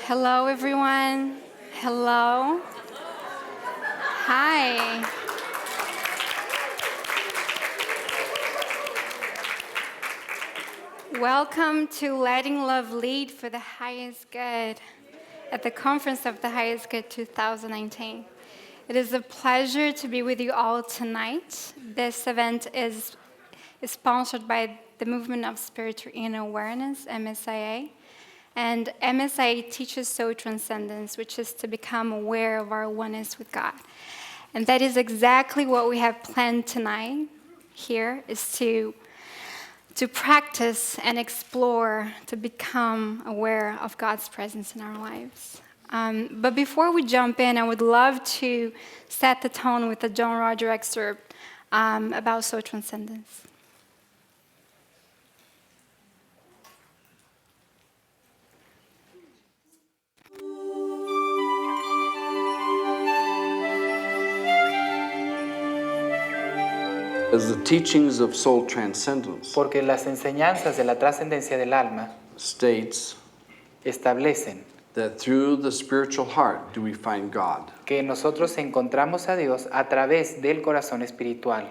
Hello, everyone. Hello. Hi. Welcome to Letting Love Lead for the Highest Good at the Conference of the Highest Good 2019. It is a pleasure to be with you all tonight. This event is sponsored by the Movement of Spiritual Inner Awareness, MSIA. And MSIA teaches Soul Transcendence, which is to become aware of our oneness with God. And that is exactly what we have planned tonight here, is to practice and explore, to become aware of God's presence in our lives. But before we jump in, I would love to set the tone with a John Roger excerpt about Soul Transcendence. As the teachings of Soul Transcendence Porque las enseñanzas de la trascendencia del alma states establecen that through the spiritual heart do we find God. que nosotros encontramos a Dios a través del corazón espiritual.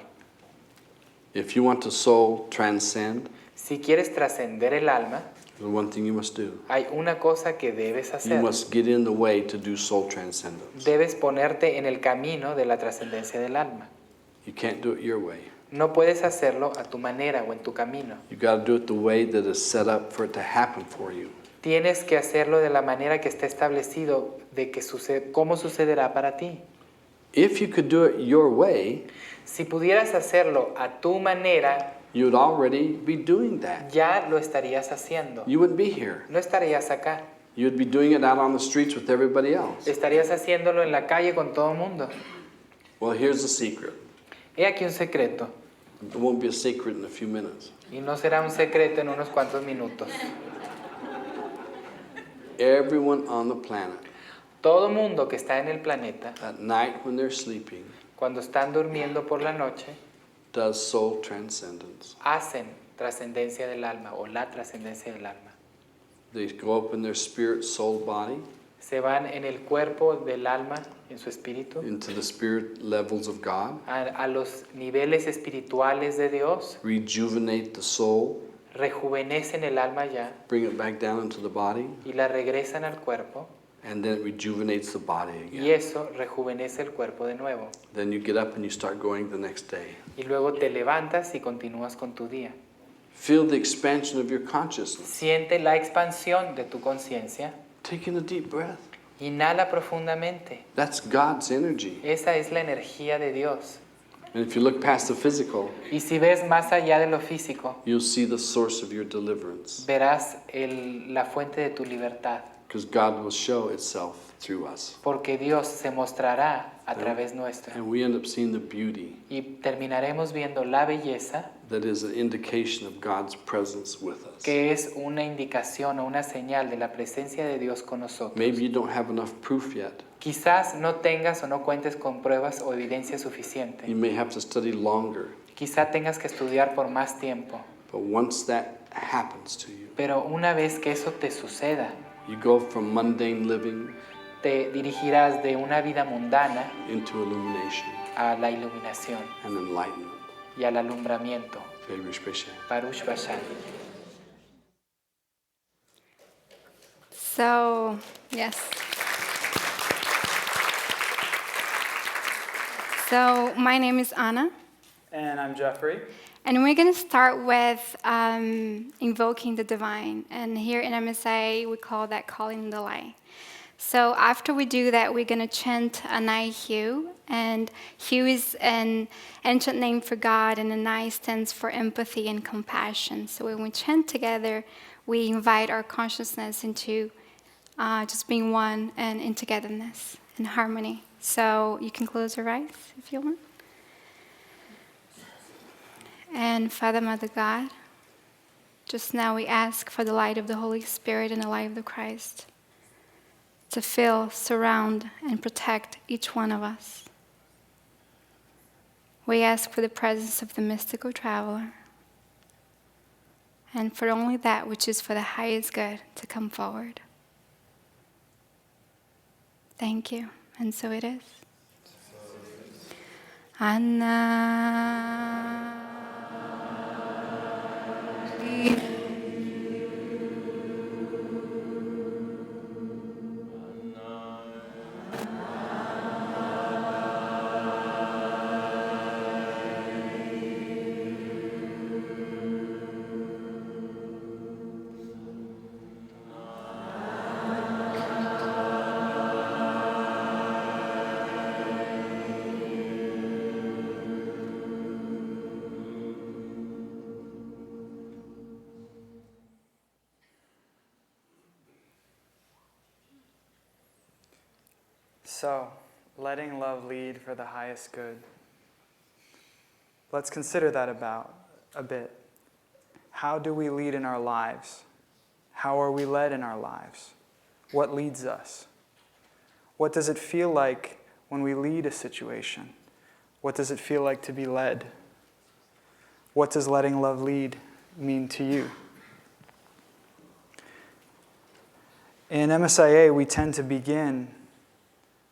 If you want to soul transcend, Si quieres trascender el alma, there's one thing you must do. hay una cosa que debes You hacer. must get in the way to do soul transcendence. Debes ponerte en el camino de la trascendencia del alma. You can't do it your way. No puedes hacerlo a tu manera o en tu camino. You got to do it the way that is set up for it to happen for you. Tienes que hacerlo de la manera que está establecido de que cómo sucederá para ti. If you could do it your way, Si pudieras hacerlo a tu manera, you would already be doing that. ya lo estarías haciendo. You wouldn't be here. No estarías acá. You would be doing it out on the streets with everybody else. Estarías haciéndolo en la calle con todo el mundo. Well, here's the secret. He aquí un secreto, It won't be a secret in a few minutes. y no será un secreto en unos cuantos minutos. Everyone on the planet, Todo mundo que está en el planeta, at night when they're sleeping, cuando están durmiendo por la noche, does soul transcendence. hacen trascendencia del alma o la trascendencia del alma. They go up in their spirit, soul, body, Se van en el cuerpo del alma, en su espíritu, into the spirit levels of God, a los niveles espirituales de Dios, rejuvenate the soul, rejuvenecen el alma ya bring it back down into the body, y la regresan al cuerpo, and then it rejuvenates the body y again. eso rejuvenece el cuerpo de nuevo. Then you get up and you start going the next day. Y luego te levantas y continúas con tu día. Feel the expansion of your consciousness. Siente la expansión de tu conciencia. Taking a deep breath. Inhala profundamente. That's God's energy. Esa es la energía de Dios. And if you look past the physical, Y si ves más allá de lo físico, you'll see the source of your deliverance. verás la fuente de tu libertad. Because God will show itself through us. Porque Dios se mostrará a través nuestro. And we end up seeing the beauty Y terminaremos viendo la belleza, that is an indication of God's presence with us. que es una indicación o una señal de la presencia de Dios con nosotros. Maybe you don't have enough proof yet. Quizás no tengas o no cuentes con pruebas o evidencia suficiente. You may have to study longer. Quizá tengas que estudiar por más tiempo. But once that happens to you, Pero una vez que eso te suceda, you go from mundane living te dirigirás de una vida mundana into illumination a la iluminación and enlightenment. y al alumbramiento. Very special. Baruch Bashan. So, yes. So, my name is Anna, And I'm Jeffrey. and we're going to start with invoking the divine. And here in MSIA, we call that calling the light. So after we do that, we're going to chant Anai Hu. And Hu is an ancient name for God, and Anai stands for empathy and compassion. So when we chant together, we invite our consciousness into just being one and in togetherness and harmony. So you can close your eyes if you want. And Father, Mother God, just now we ask for the light of the Holy Spirit and the light of the Christ to fill, surround, and protect each one of us. We ask for the presence of the mystical traveler and for only that which is for the highest good to come forward. Thank you. And so it is. Anna. So, letting love lead for the highest good. Let's consider that about a bit. How do we lead in our lives? How are we led in our lives? What leads us? What does it feel like when we lead a situation? What does it feel like to be led? What does letting love lead mean to you? In MSIA, we tend to begin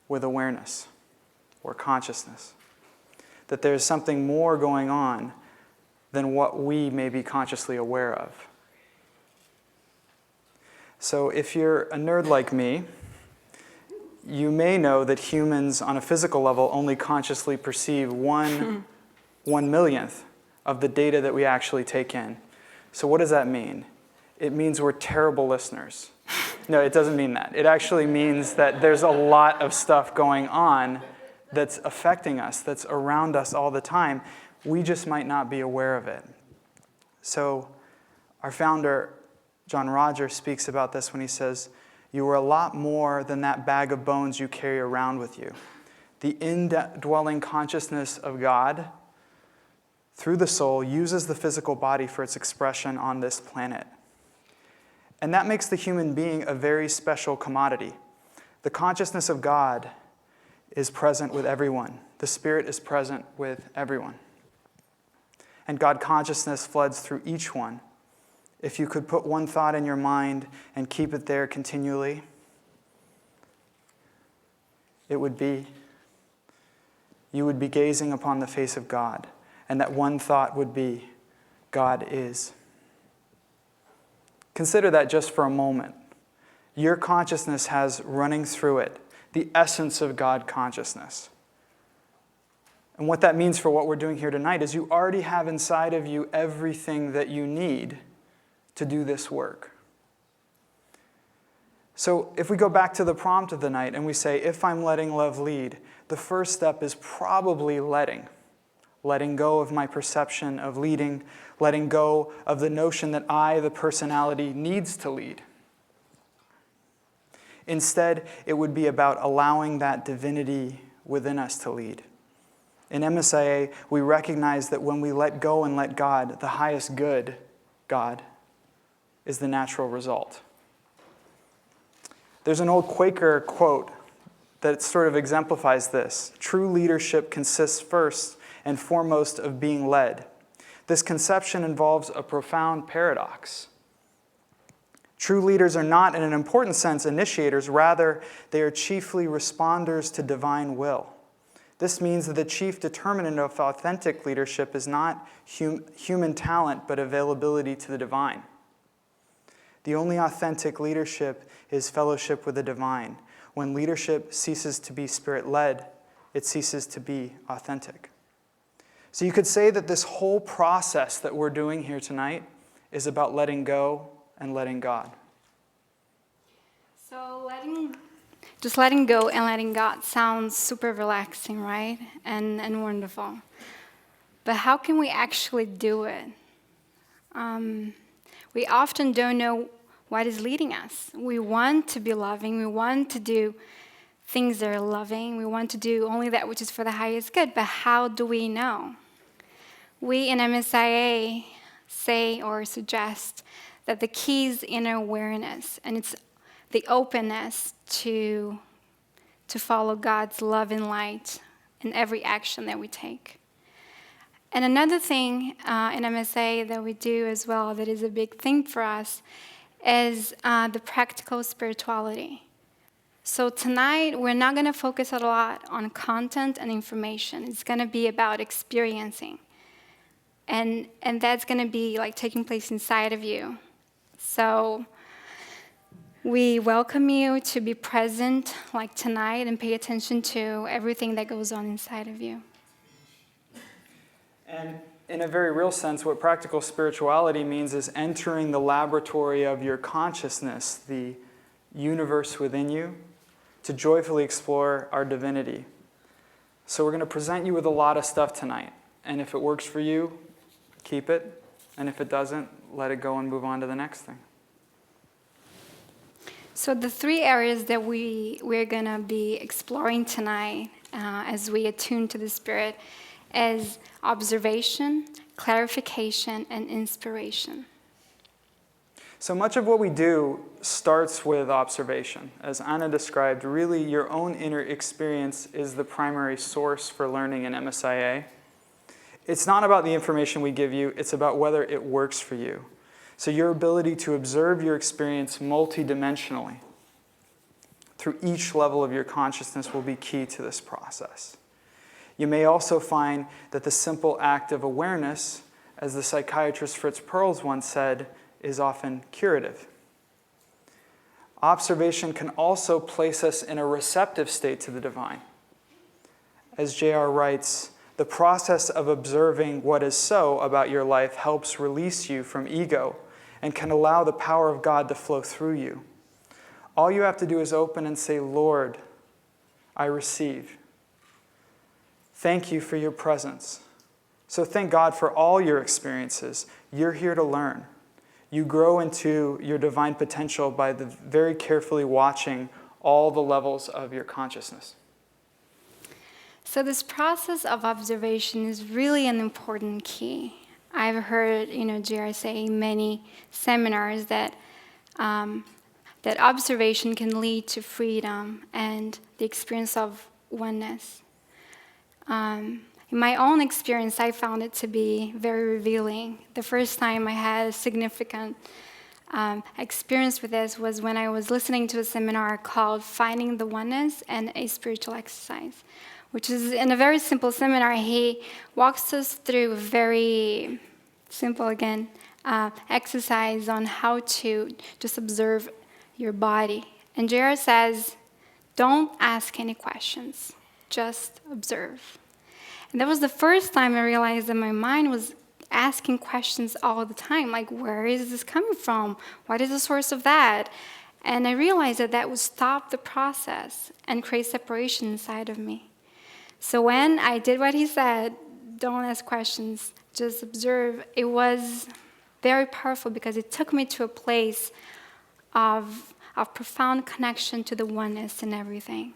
with awareness or consciousness, that there's something more going on than what we may be consciously aware of. So if you're a nerd like me, you may know that humans on a physical level only consciously perceive one millionth of the data that we actually take in. So what does that mean? It means we're terrible listeners. No, it doesn't mean that. It actually means that there's a lot of stuff going on that's affecting us, that's around us all the time. We just might not be aware of it. So our founder, John Rogers, speaks about this when he says, "You are a lot more than that bag of bones you carry around with you. The indwelling consciousness of God through the soul uses the physical body for its expression on this planet. And that makes the human being a very special commodity. The consciousness of God is present with everyone. The Spirit is present with everyone. And God consciousness floods through each one. If you could put one thought in your mind and keep it there continually, it would be, you would be gazing upon the face of God. And that one thought would be, God is." Consider that just for a moment. Your consciousness has running through it the essence of God consciousness. And what that means for what we're doing here tonight is you already have inside of you everything that you need to do this work. So if we go back to the prompt of the night and we say, if I'm letting love lead, the first step is probably letting go of my perception of leading, letting go of the notion that I, the personality, needs to lead. Instead, it would be about allowing that divinity within us to lead. In MSIA, we recognize that when we let go and let God, the highest good, God, is the natural result. There's an old Quaker quote that sort of exemplifies this. True leadership consists first and foremost of being led. This conception involves a profound paradox. True leaders are not, in an important sense, initiators. Rather, they are chiefly responders to divine will. This means that the chief determinant of authentic leadership is not human talent, but availability to the divine. The only authentic leadership is fellowship with the divine. When leadership ceases to be spirit-led, it ceases to be authentic. So you could say that this whole process that we're doing here tonight is about letting go and letting God. So just letting go and letting God sounds super relaxing, right? And wonderful. But how can we actually do it? We often don't know what is leading us. We want to be loving. We want to do things that are loving. We want to do only that which is for the highest good. But how do we know? We in MSIA say or suggest that the key is inner awareness, and it's the openness to follow God's love and light in every action that we take. And another thing in MSIA that we do as well that is a big thing for us is the practical spirituality. So tonight, we're not going to focus a lot on content and information. It's going to be about experiencing. And that's going to be like taking place inside of you. So we welcome you to be present like tonight and pay attention to everything that goes on inside of you. And in a very real sense, what practical spirituality means is entering the laboratory of your consciousness, the universe within you, to joyfully explore our divinity. So we're going to present you with a lot of stuff tonight. And if it works for you, keep it. And if it doesn't, let it go and move on to the next thing. So the three areas that we're going to be exploring tonight as we attune to the Spirit is observation, clarification, and inspiration. So much of what we do starts with observation. As Anna described, really your own inner experience is the primary source for learning in MSIA. It's not about the information we give you, it's about whether it works for you. So your ability to observe your experience multidimensionally through each level of your consciousness will be key to this process. You may also find that the simple act of awareness, as the psychiatrist Fritz Perls once said, is often curative. Observation can also place us in a receptive state to the divine. As J.R. writes, the process of observing what is so about your life helps release you from ego and can allow the power of God to flow through you. All you have to do is open and say, Lord, I receive. Thank you for your presence. So thank God for all your experiences. You're here to learn. You grow into your divine potential by very carefully watching all the levels of your consciousness. So this process of observation is really an important key. I've heard, JR say in many seminars that that observation can lead to freedom and the experience of oneness. In my own experience, I found it to be very revealing. The first time I had a significant experience with this was when I was listening to a seminar called Finding the Oneness and a Spiritual Exercise, which is in a very simple seminar. He walks us through a very simple, again, exercise on how to just observe your body. And JR says, don't ask any questions, just observe. And that was the first time I realized that my mind was asking questions all the time, like, where is this coming from? What is the source of that? And I realized that that would stop the process and create separation inside of me. So when I did what he said, don't ask questions, just observe, it was very powerful because it took me to a place of profound connection to the oneness in everything.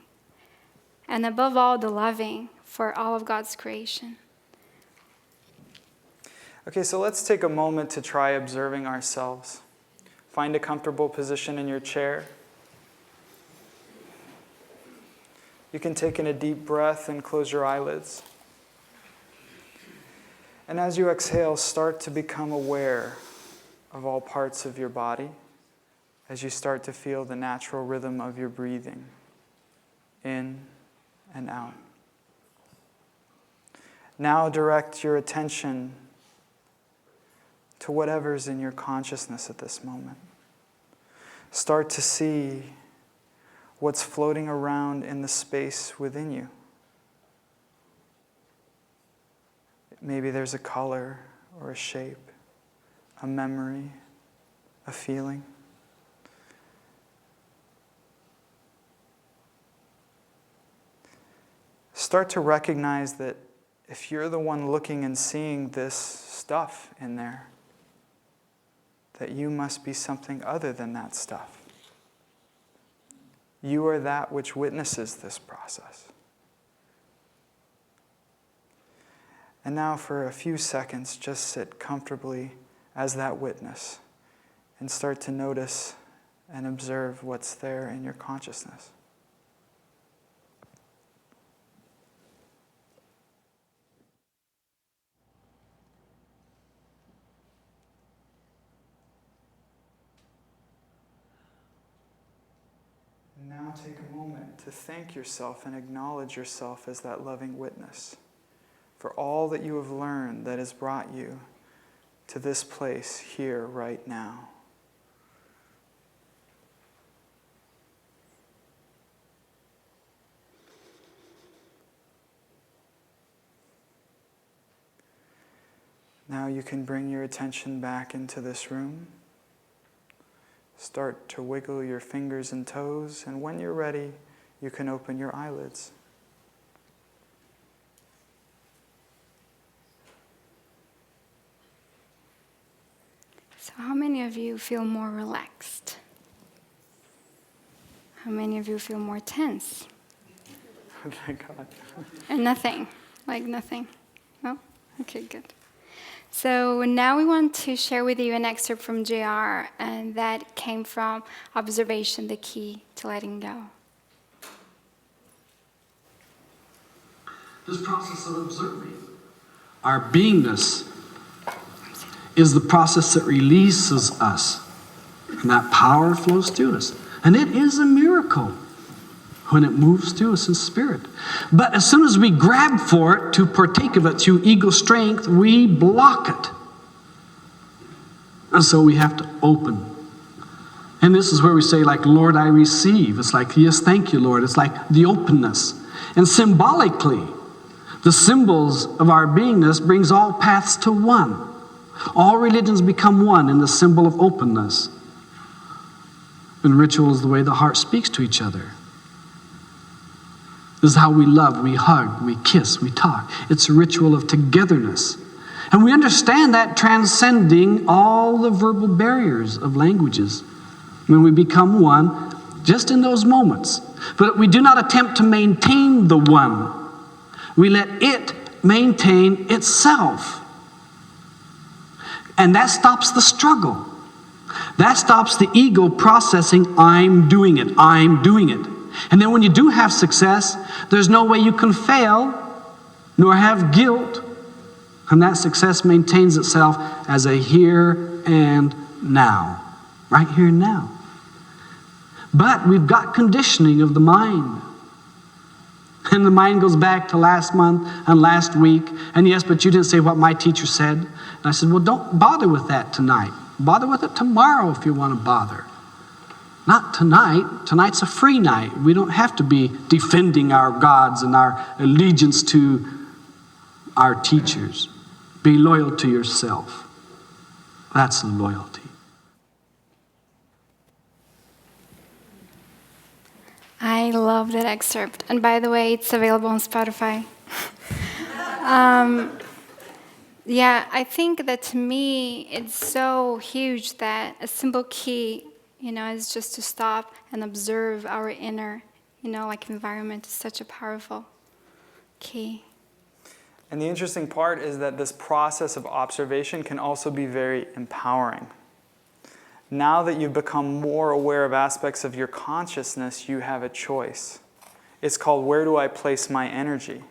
And above all, the loving for all of God's creation. Okay, so let's take a moment to try observing ourselves. Find a comfortable position in your chair. You can take in a deep breath and close your eyelids. And as you exhale, start to become aware of all parts of your body as you start to feel the natural rhythm of your breathing in and out. Now direct your attention to whatever's in your consciousness at this moment. Start to see what's floating around in the space within you. Maybe there's a color or a shape, a memory, a feeling. Start to recognize that if you're the one looking and seeing this stuff in there, that you must be something other than that stuff. You are that which witnesses this process. And now for a few seconds, just sit comfortably as that witness and start to notice and observe what's there in your consciousness. Now take a moment to thank yourself and acknowledge yourself as that loving witness for all that you have learned that has brought you to this place here right now. Now you can bring your attention back into this room. Start to wiggle your fingers and toes, and when you're ready, you can open your eyelids. So how many of you feel more relaxed? How many of you feel more tense? Thank God. And nothing, like nothing. No? Okay, good. So now we want to share with you an excerpt from JR, and that came from Observation, the Key to Letting Go. This process of observing our beingness is the process that releases us, and that power flows through us. And it is a miracle when it moves through us in spirit. But as soon as we grab for it to partake of it through ego strength, we block it. And so we have to open. And this is where we say, like, Lord, I receive. It's like, yes, thank you, Lord. It's like the openness. And symbolically, the symbols of our beingness brings all paths to one. All religions become one in the symbol of openness. And ritual is the way the heart speaks to each other. This is how we love, we hug, we kiss, we talk. It's a ritual of togetherness. And we understand that transcending all the verbal barriers of languages when we become one just in those moments. But we do not attempt to maintain the one. We let it maintain itself. And that stops the struggle. That stops the ego processing, I'm doing it, I'm doing it. And then when you do have success, there's no way you can fail, nor have guilt. And that success maintains itself as a here and now. Right here and now. But we've got conditioning of the mind. And the mind goes back to last month and last week. And yes, but you didn't say what my teacher said. And I said, well, don't bother with that tonight. Bother with it tomorrow if you want to bother. Not tonight. Tonight's a free night. We don't have to be defending our gods and our allegiance to our teachers. Be loyal to yourself. That's the loyalty. I love that excerpt. And by the way, it's available on Spotify. Yeah, I think that to me, it's so huge that a simple key, is just to stop and observe our inner, environment is such a powerful key. And the interesting part is that this process of observation can also be very empowering. Now that you've become more aware of aspects of your consciousness, you have a choice. It's called, where do I place my energy?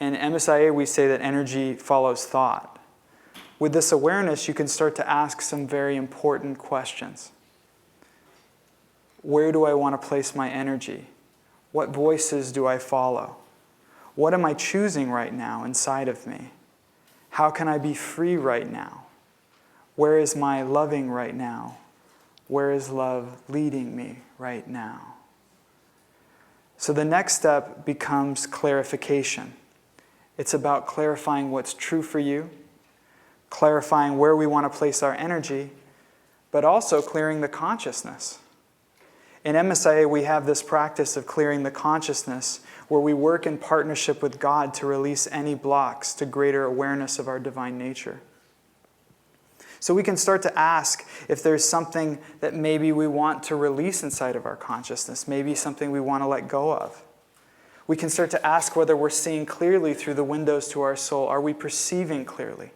In MSIA, we say that energy follows thought. With this awareness, you can start to ask some very important questions. Where do I want to place my energy? What voices do I follow? What am I choosing right now inside of me? How can I be free right now? Where is my loving right now? Where is love leading me right now? So the next step becomes clarification. It's about clarifying what's true for you, clarifying where we want to place our energy, but also clearing the consciousness. In MSIA, we have this practice of clearing the consciousness where we work in partnership with God to release any blocks to greater awareness of our divine nature. So we can start to ask if there's something that maybe we want to release inside of our consciousness, maybe something we want to let go of. We can start to ask whether we're seeing clearly through the windows to our soul. Are we perceiving clearly?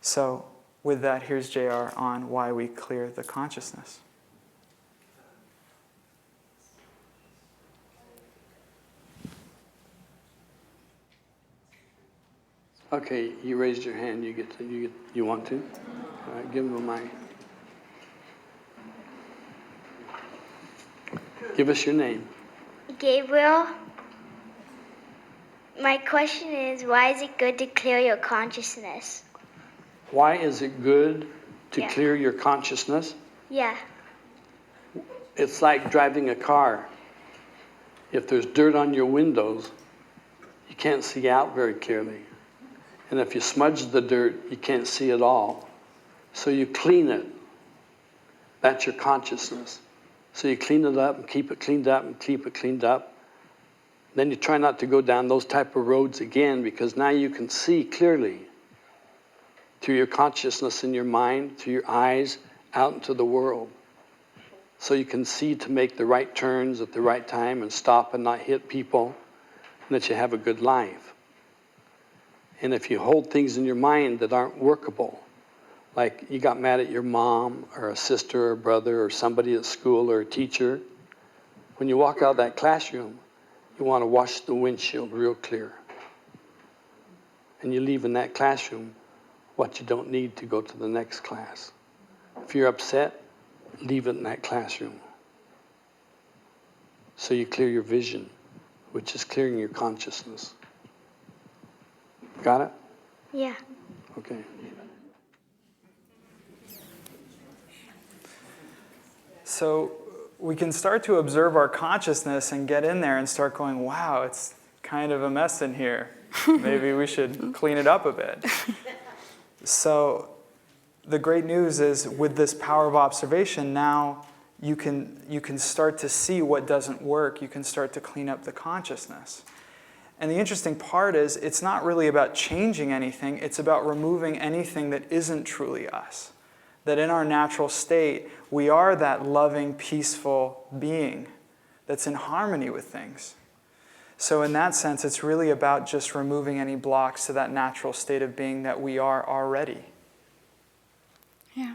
So with that, here's JR on why we clear the consciousness. Okay, you raised your hand. You want to? All right, give them a mic. Give us your name. Gabriel. My question is, why is it good to clear your consciousness? Why is it good to Yeah. clear your consciousness? Yeah. It's like driving a car. If there's dirt on your windows, you can't see out very clearly. And if you smudge the dirt, you can't see at all. So you clean it. That's your consciousness. So you clean it up and keep it cleaned up and keep it cleaned up. Then you try not to go down those type of roads again, because now you can see clearly through your consciousness in your mind, through your eyes, out into the world. So you can see to make the right turns at the right time and stop and not hit people, and that you have a good life. And if you hold things in your mind that aren't workable, like you got mad at your mom or a sister or a brother or somebody at school or a teacher, when you walk out of that classroom, you want to wash the windshield real clear. And you leave in that classroom what you don't need to go to the next class. If you're upset, leave it in that classroom. So you clear your vision, which is clearing your consciousness. Got it? Yeah. Okay. So we can start to observe our consciousness and get in there and start going, wow, it's kind of a mess in here. Maybe we should clean it up a bit. So the great news is, with this power of observation, now you can start to see what doesn't work. You can start to clean up the consciousness. And the interesting part is, it's not really about changing anything. It's about removing anything that isn't truly us. That in our natural state, we are that loving, peaceful being that's in harmony with things. So in that sense, it's really about just removing any blocks to that natural state of being that we are already. Yeah.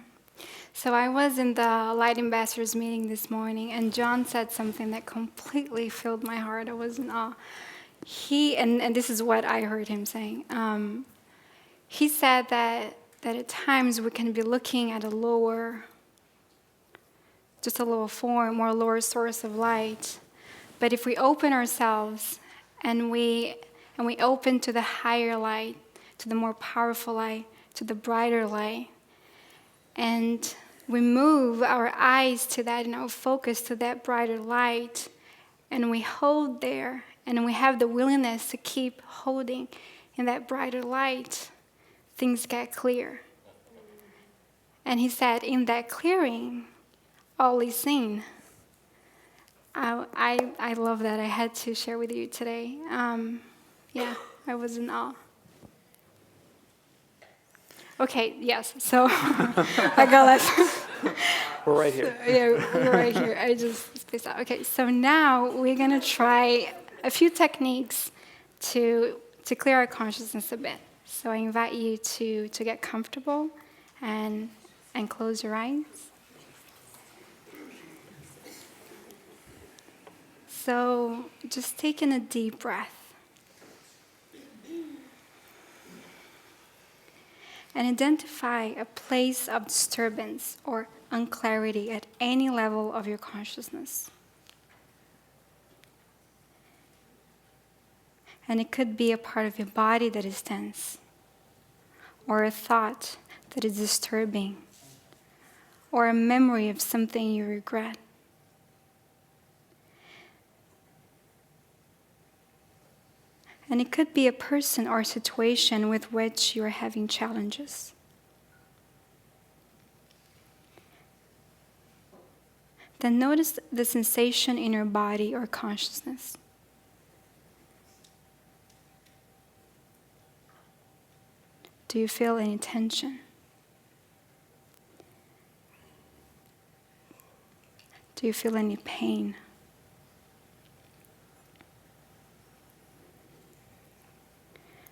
So I was in the Light Ambassadors meeting this morning, and John said something that completely filled my heart. I was in awe. And this is what I heard him saying. He said that at times we can be looking at just a lower form or a lower source of light. But if we open ourselves and we open to the higher light, to the more powerful light, to the brighter light, and we move our eyes to that and our focus to that brighter light, and we hold there, and we have the willingness to keep holding in that brighter light, things get clear. And he said, in that clearing, all is seen. I love that. I had to share with you today. Yeah, I was in awe. Okay, yes, so I got that. We're right here. Yeah, we're right here. I just spaced out. Okay, so now we're going to try a few techniques to clear our consciousness a bit. So I invite you to get comfortable and close your eyes. So just taking a deep breath. And identify a place of disturbance or unclarity at any level of your consciousness. And it could be a part of your body that is tense, or a thought that is disturbing, or a memory of something you regret. And it could be a person or situation with which you are having challenges. Then notice the sensation in your body or consciousness. Do you feel any tension? Do you feel any pain?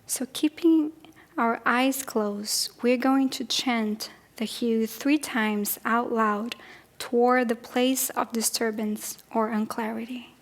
So keeping our eyes closed, we're going to chant the hue 3 times out loud toward the place of disturbance or unclarity.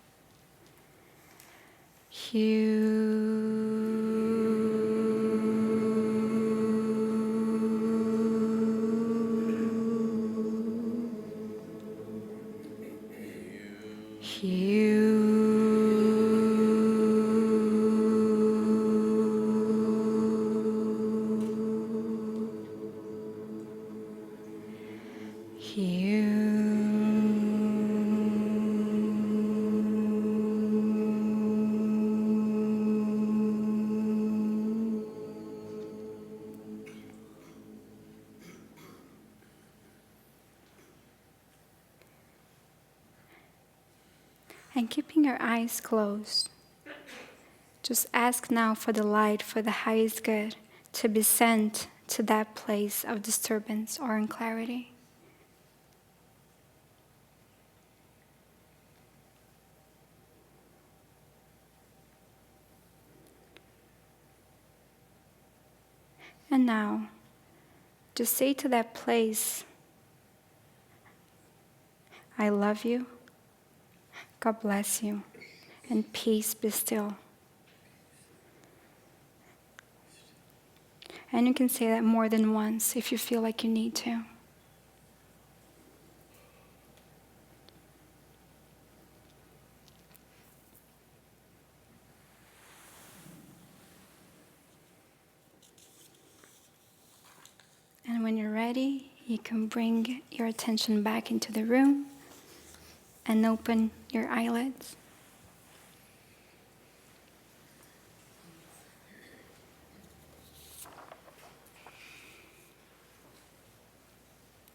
And keeping your eyes closed, just ask now for the light, for the highest good, to be sent to that place of disturbance or unclarity. And now, just say to that place, I love you, God bless you, and peace be still. And you can say that more than once if you feel like you need to. And when you're ready, you can bring your attention back into the room and open your eyelids.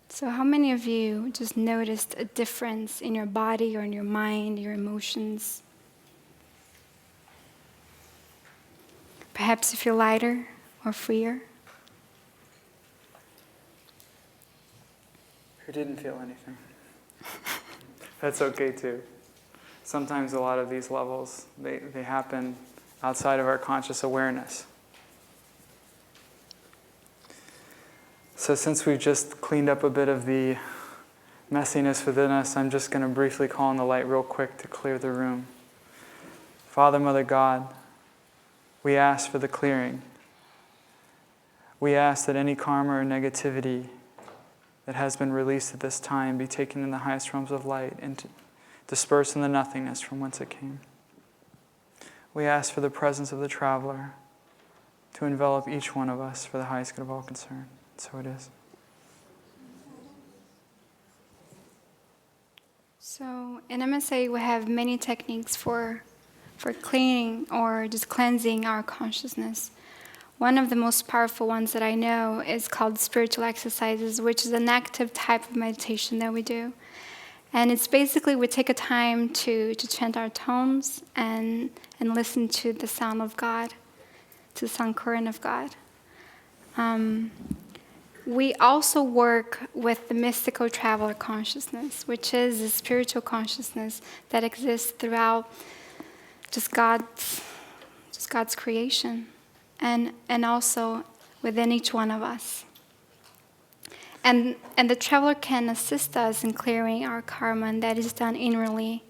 So how many of you just noticed a difference in your body or in your mind, your emotions? Perhaps you feel lighter or freer. Who didn't feel anything? That's okay too. Sometimes a lot of these levels, they happen outside of our conscious awareness. So since we've just cleaned up a bit of the messiness within us, I'm just going to briefly call on the light real quick to clear the room. Father, Mother God, we ask for the clearing. We ask that any karma or negativity that has been released at this time be taken in the highest realms of light and dispersed in the nothingness from whence it came. We ask for the presence of the traveler to envelop each one of us for the highest good of all concerned. So it is. So in MSIA, we have many techniques for cleaning or just cleansing our consciousness. One of the most powerful ones that I know is called spiritual exercises, which is an active type of meditation that we do. And it's basically we take a time to chant our tones and listen to the sound of God, to the sound current of God. We also work with the mystical traveler consciousness, which is a spiritual consciousness that exists throughout just God's creation, and also within each one of us. And the traveler can assist us in clearing our karma, and that is done inwardly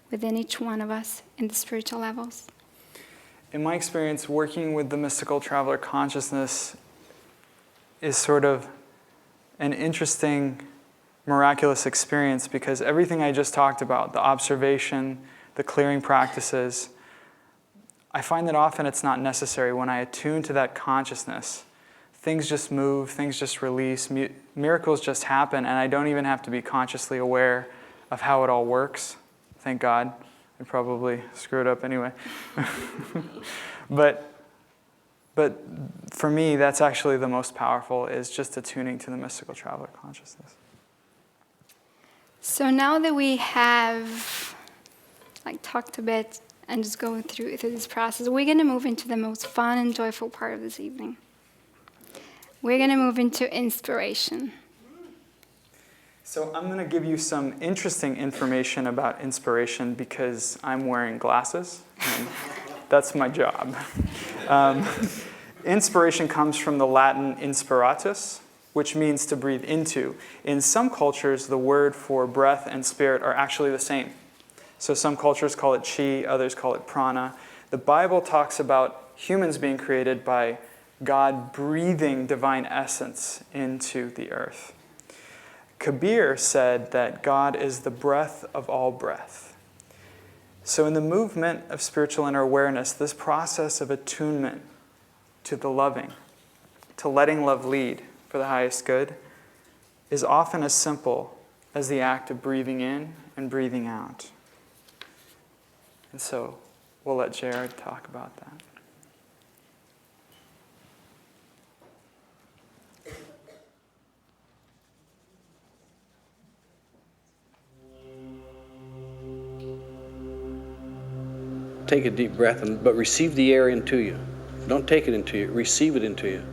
within each one of us in the spiritual levels. In my experience, working with the mystical traveler consciousness is sort of an interesting, miraculous experience because everything I just talked about, the observation, the clearing practices, I find that often it's not necessary. When I attune to that consciousness, things just move, things just release, miracles just happen, and I don't even have to be consciously aware of how it all works. Thank God. I probably screwed up anyway. But for me, that's actually the most powerful, is just attuning to the mystical traveler consciousness. So now that we have talked a bit and just going through this process, we're going to move into the most fun and joyful part of this evening. We're going to move into inspiration. So I'm going to give you some interesting information about inspiration because I'm wearing glasses, and that's my job. Inspiration comes from the Latin inspiratus, which means to breathe into. In some cultures, the word for breath and spirit are actually the same. So some cultures call it chi, others call it prana. The Bible talks about humans being created by God breathing divine essence into the earth. Kabir said that God is the breath of all breath. So in the movement of spiritual inner awareness, this process of attunement to the loving, to letting love lead for the highest good, is often as simple as the act of breathing in and breathing out. And so we'll let Jared talk about that. Take a deep breath, but receive the air into you. Don't take it into you, receive it into you.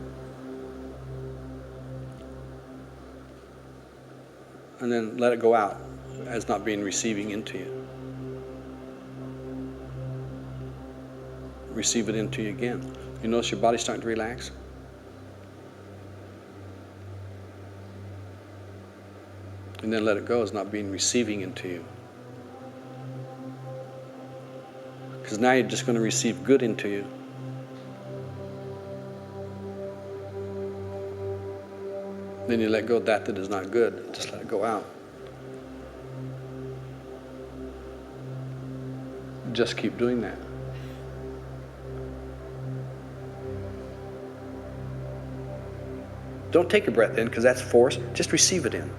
And then let it go out as not being receiving into you. Receive it into you again. You notice your body starting to relax? And then let it go as not being receiving into you. Because now you're just going to receive good into you. Then you let go of that is not good. Just let it go out. Just keep doing that. Don't take a breath in because that's force. Just receive it in.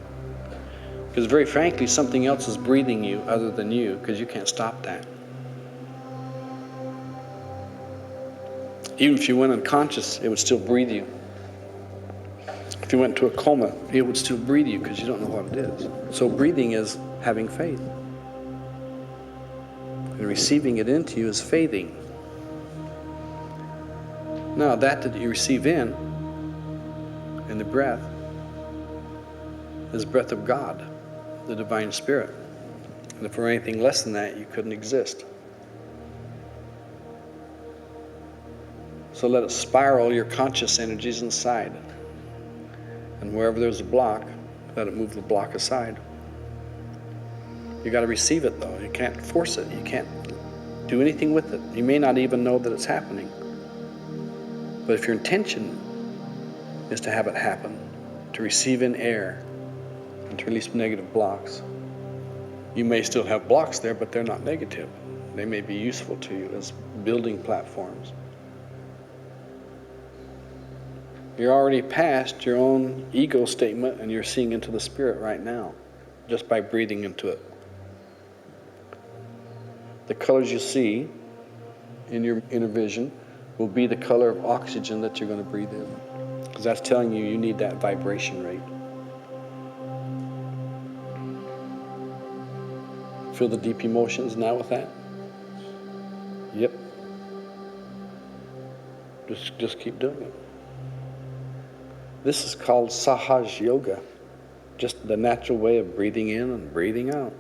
Because very frankly, something else is breathing you other than you because you can't stop that. Even if you went unconscious, it would still breathe you. If you went into a coma, it would still breathe you because you don't know what it is. So breathing is having faith. And receiving it into you is faithing. Now that you receive in the breath is breath of God, the divine spirit. And if there were anything less than that, you couldn't exist. So let it spiral your conscious energies inside. And wherever there's a block, let it move the block aside. You got to receive it though. You can't force it. You can't do anything with it. You may not even know that it's happening. But if your intention is to have it happen, to receive in air, and to release negative blocks, you may still have blocks there, but they're not negative. They may be useful to you as building platforms. You're already past your own ego statement and you're seeing into the spirit right now, just by breathing into it. The colors you see in your inner vision will be the color of oxygen that you're going to breathe in. Because that's telling you need that vibration rate. Feel the deep emotions now with that? Yep. Just keep doing it. This is called Sahaj Yoga, just the natural way of breathing in and breathing out.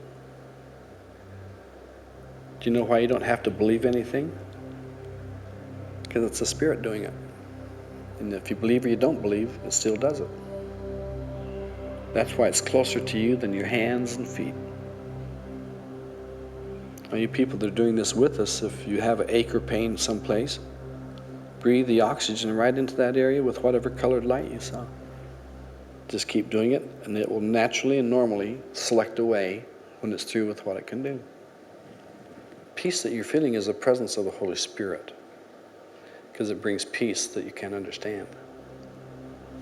Do you know why you don't have to believe anything? Because it's the spirit doing it. And if you believe or you don't believe, it still does it. That's why it's closer to you than your hands and feet. All you people that are doing this with us, if you have an ache or pain someplace, breathe the oxygen right into that area with whatever colored light you saw. Just keep doing it, and it will naturally and normally select away when it's through with what it can do. Peace that you're feeling is the presence of the Holy Spirit, because it brings peace that you can't understand.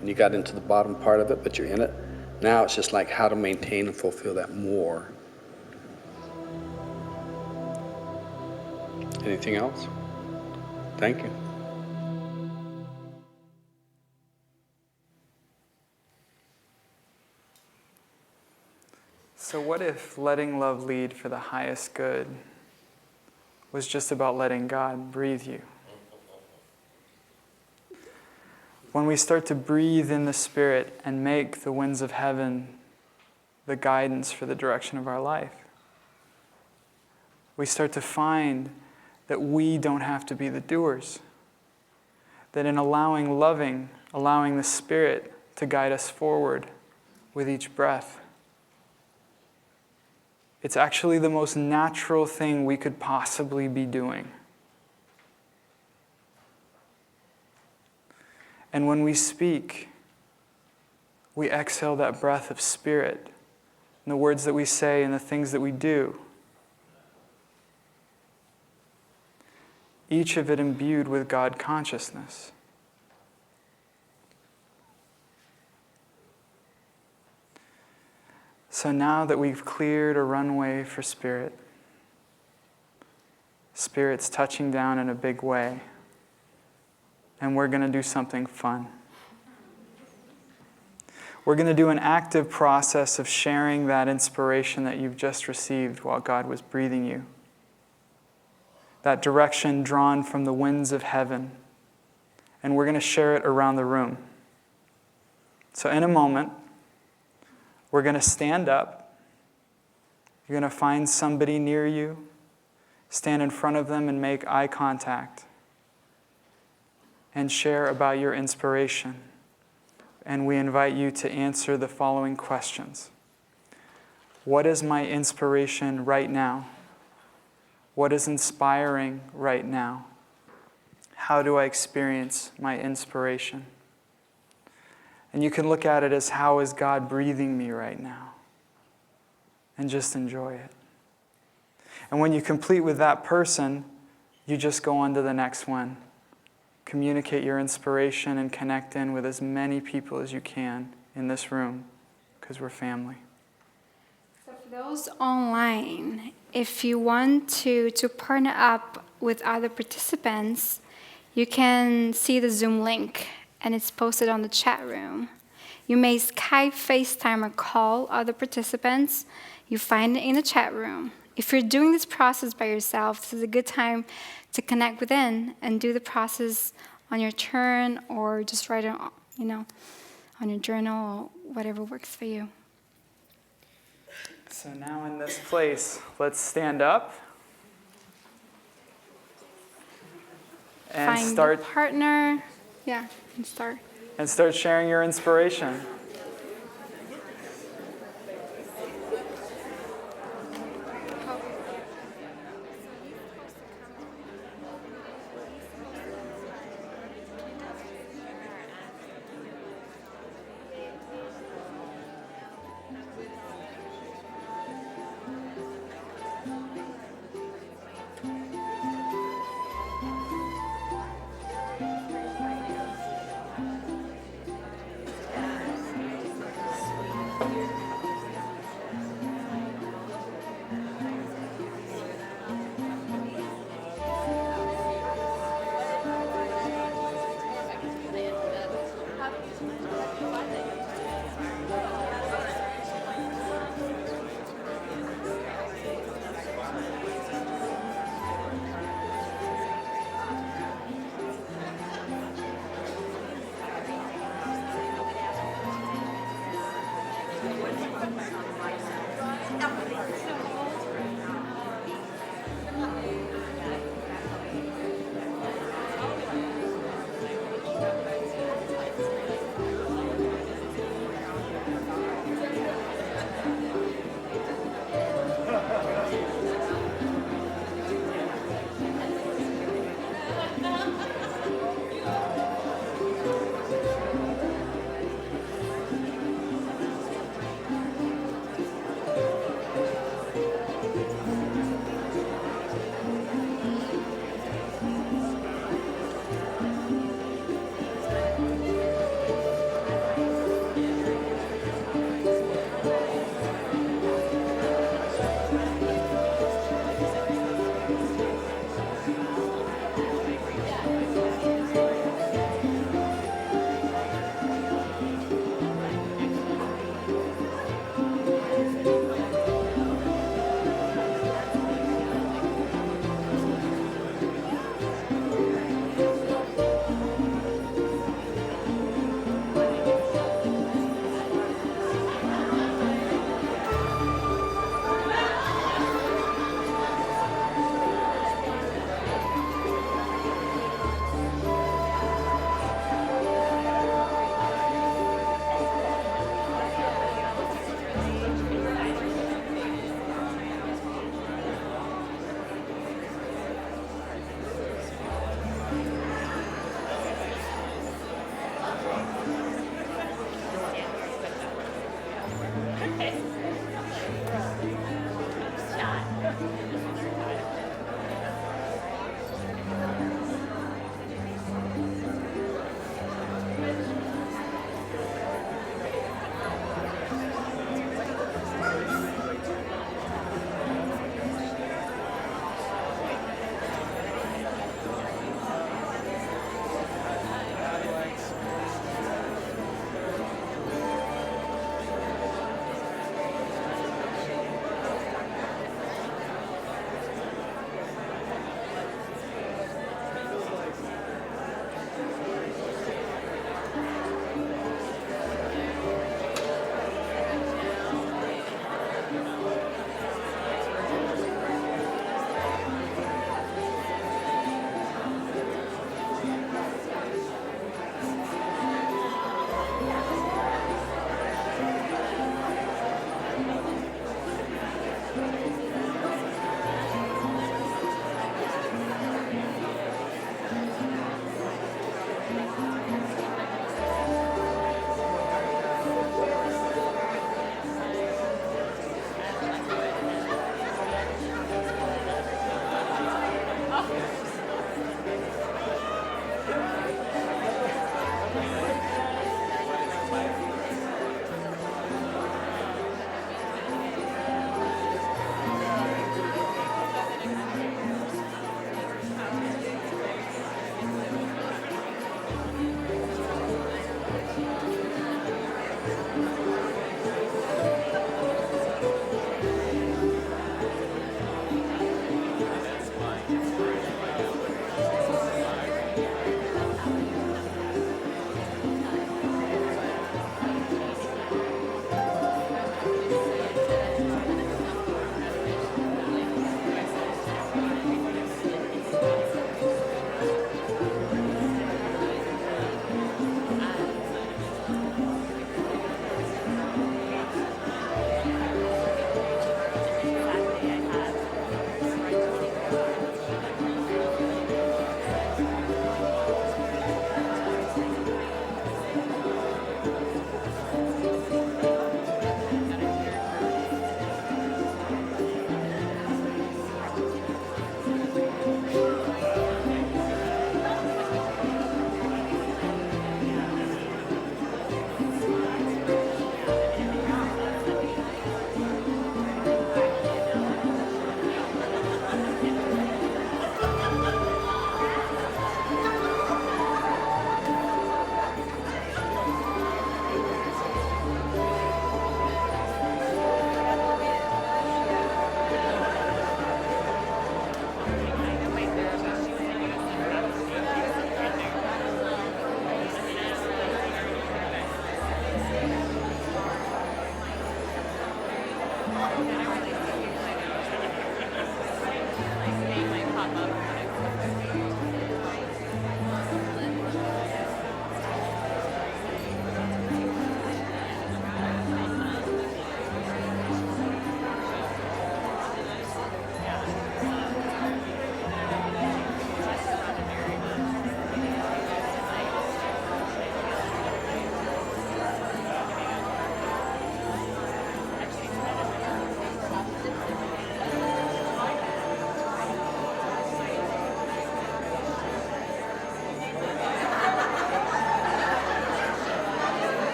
And you got into the bottom part of it, but you're in it. Now it's just like how to maintain and fulfill that more. Anything else? Thank you. So what if letting love lead for the highest good was just about letting God breathe you? When we start to breathe in the Spirit and make the winds of heaven the guidance for the direction of our life, we start to find that we don't have to be the doers. That in allowing the Spirit to guide us forward with each breath, it's actually the most natural thing we could possibly be doing. And when we speak, we exhale that breath of Spirit in the words that we say and the things that we do. Each of it imbued with God consciousness. So now that we've cleared a runway for Spirit, Spirit's touching down in a big way, and we're going to do something fun. We're going to do an active process of sharing that inspiration that you've just received while God was breathing you. That direction drawn from the winds of heaven. And we're going to share it around the room. So in a moment, we're going to stand up. You're going to find somebody near you, stand in front of them and make eye contact, and share about your inspiration. And we invite you to answer the following questions. What is my inspiration right now? What is inspiring right now? How do I experience my inspiration? And you can look at it as, how is God breathing me right now? And just enjoy it. And when you complete with that person, you just go on to the next one. Communicate your inspiration and connect in with as many people as you can in this room, because we're family. So for those online, if you want to partner up with other participants, you can see the Zoom link, and it's posted on the chat room. You may Skype, FaceTime, or call other participants. You find it in the chat room. If you're doing this process by yourself, this is a good time to connect within and do the process on your turn, or just write it, on your journal, or whatever works for you. So now in this place, let's stand up and Find start a partner. Yeah, and start. and start sharing your inspiration.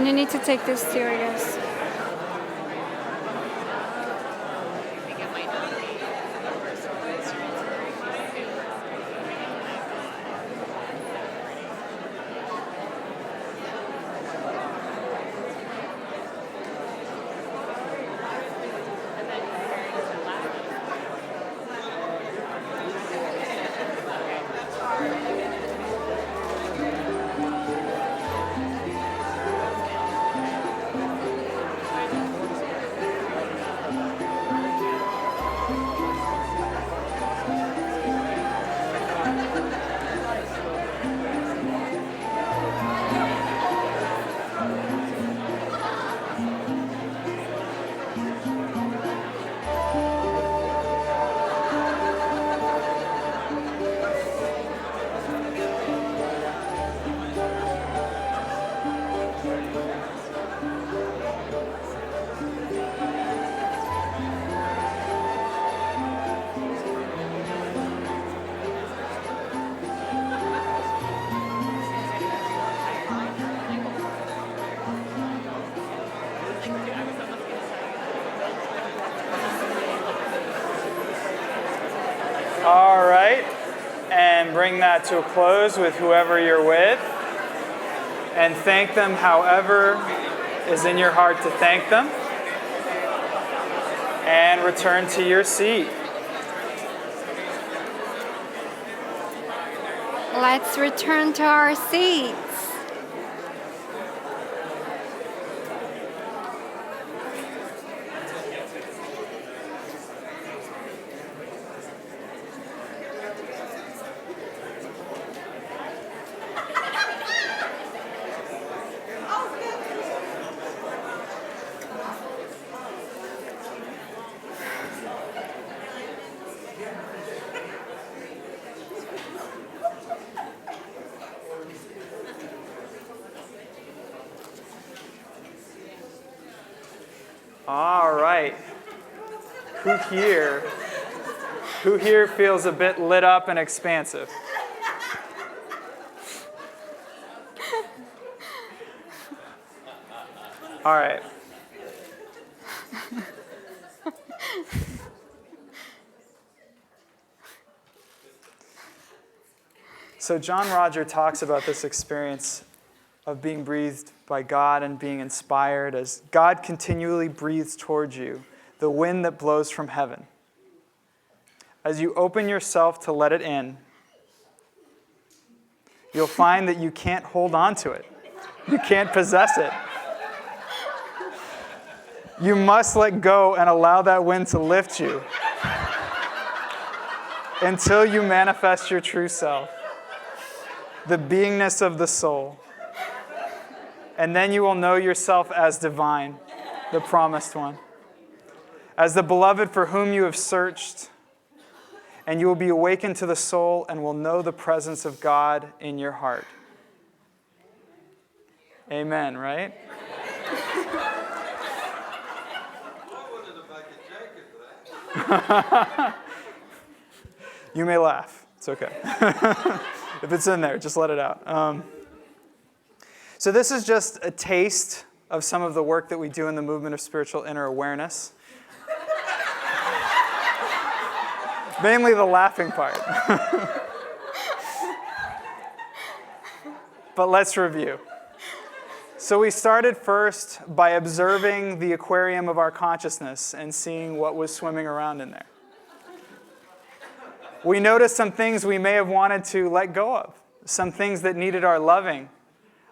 And you need to take this too, I guess. All right, and bring that to a close with whoever you're with. And thank them however is in your heart to thank them. And return to your seat. Let's return to our seats. All right. Who here feels a bit lit up and expansive? All right. So John Roger talks about this experience of being breathed by God and being inspired as God continually breathes towards you, the wind that blows from heaven. As you open yourself to let it in, you'll find that you can't hold on to it. You can't possess it. You must let go and allow that wind to lift you until you manifest your true self, the beingness of the soul. And then you will know yourself as divine, the promised one, as the beloved for whom you have searched, and you will be awakened to the soul and will know the presence of God in your heart. Amen, right? You may laugh. It's okay. If it's in there, just let it out. So this is just a taste of some of the work that we do in the movement of spiritual inner awareness. Mainly the laughing part. But let's review. So we started first by observing the aquarium of our consciousness and seeing what was swimming around in there. We noticed some things we may have wanted to let go of, some things that needed our loving,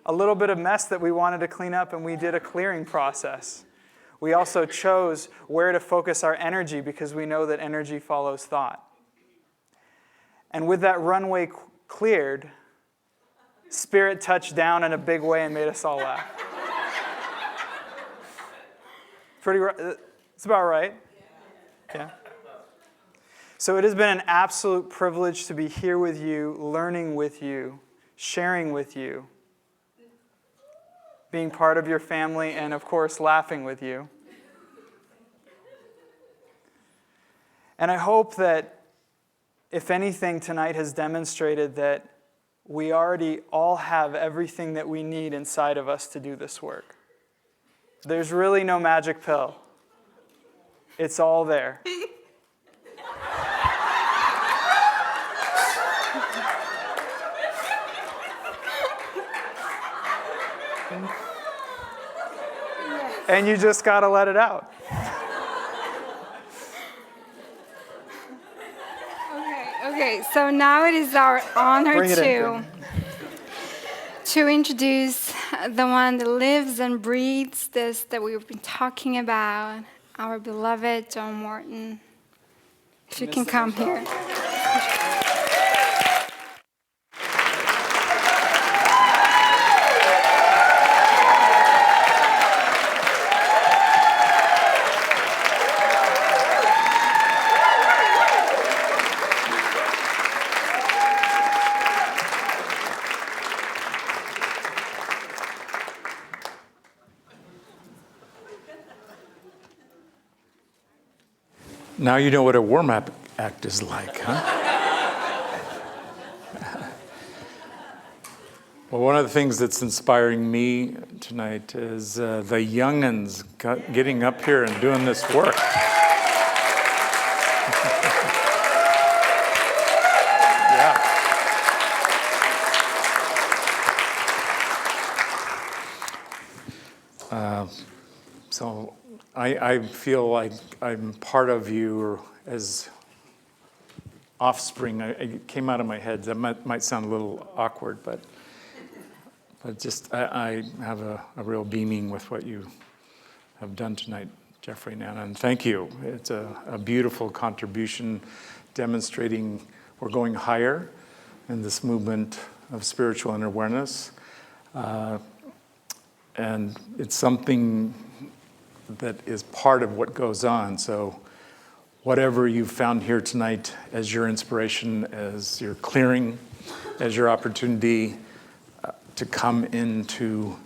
a little bit of mess that we wanted to clean up, and we did a clearing process. We also chose where to focus our energy because we know that energy follows thought. And with that runway cleared, Spirit touched down in a big way and made us all laugh. It's about right. Yeah. So it has been an absolute privilege to be here with you, learning with you, sharing with you, being part of your family, and of course, laughing with you. And I hope that, if anything, tonight has demonstrated that we already all have everything that we need inside of us to do this work. There's really no magic pill. It's all there. And you just got to let it out. Okay, so now it is our honor Bring it in, to introduce the one that lives and breathes this that we've been talking about, our beloved John Morton. If you can come here. Now you know what a warm-up act is like, huh? Well, one of the things that's inspiring me tonight is the young'uns getting up here and doing this work. So I feel like I'm part of you as offspring. It came out of my head. That might sound a little awkward, but just I have a real beaming with what you have done tonight, Jeffrey and Anna, and thank you. It's a beautiful contribution demonstrating we're going higher in this movement of spiritual inner awareness. And it's something that is part of what goes on. So whatever you've found here tonight as your inspiration, as your clearing, as your opportunity to come into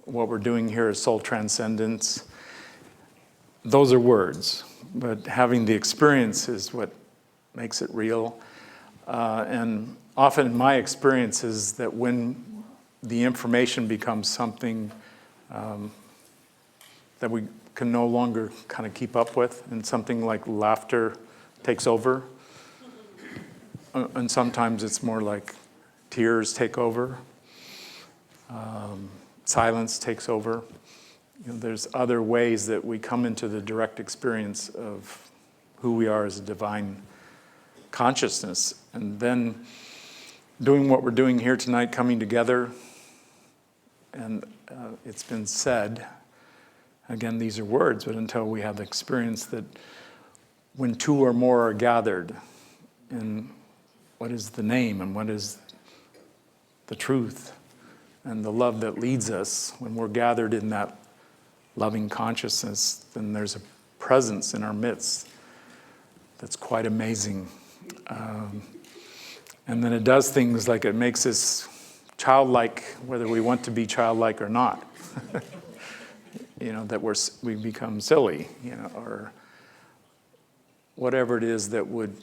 what we're doing here as Soul Transcendence, those are words, but having the experience is what makes it real. And often my experience is that when the information becomes something that we can no longer kind of keep up with, and something like laughter takes over. And sometimes it's more like tears take over, silence takes over. You know, there's other ways that we come into the direct experience of who we are as a divine consciousness. And then doing what we're doing here tonight, coming together, and it's been said, again, these are words, but until we have the experience that when two or more are gathered, and what is the name and what is the truth and the love that leads us, when we're gathered in that loving consciousness, then there's a presence in our midst that's quite amazing. And then it does things like it makes us childlike, whether we want to be childlike or not. You know, that we become silly, you know, or whatever it is that would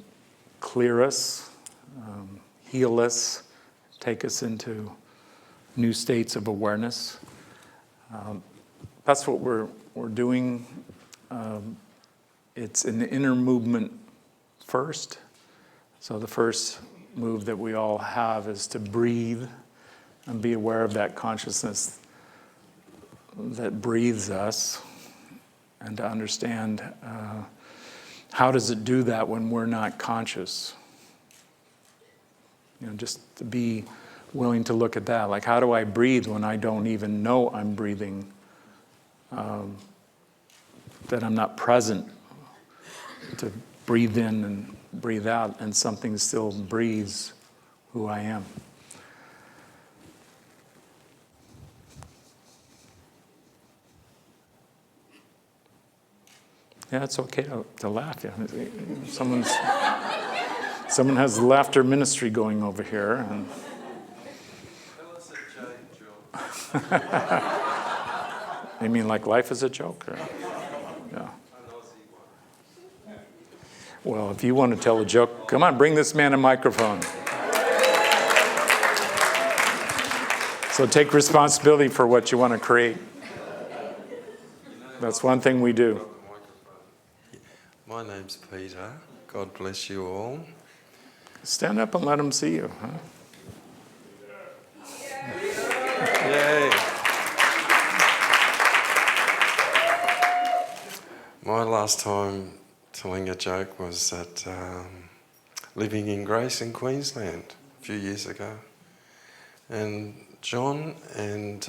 clear us, heal us, take us into new states of awareness. That's what we're doing. It's an inner movement first. So the first move that we all have is to breathe and be aware of that consciousness that breathes us, and to understand how does it do that when we're not conscious. You know, just to be willing to look at that. Like, how do I breathe when I don't even know I'm breathing? That I'm not present to breathe in and breathe out, and something still breathes who I am. Yeah, it's okay to laugh. Yeah. Someone has laughter ministry going over here. And you mean like life is a joke? Or? Yeah. Well, if you want to tell a joke, come on, bring this man a microphone. So take responsibility for what you want to create. That's one thing we do. My name's Peter. God bless you all. Stand up and let them see you, huh? Yay. My last time telling a joke was at living in Grace in Queensland a few years ago. And John and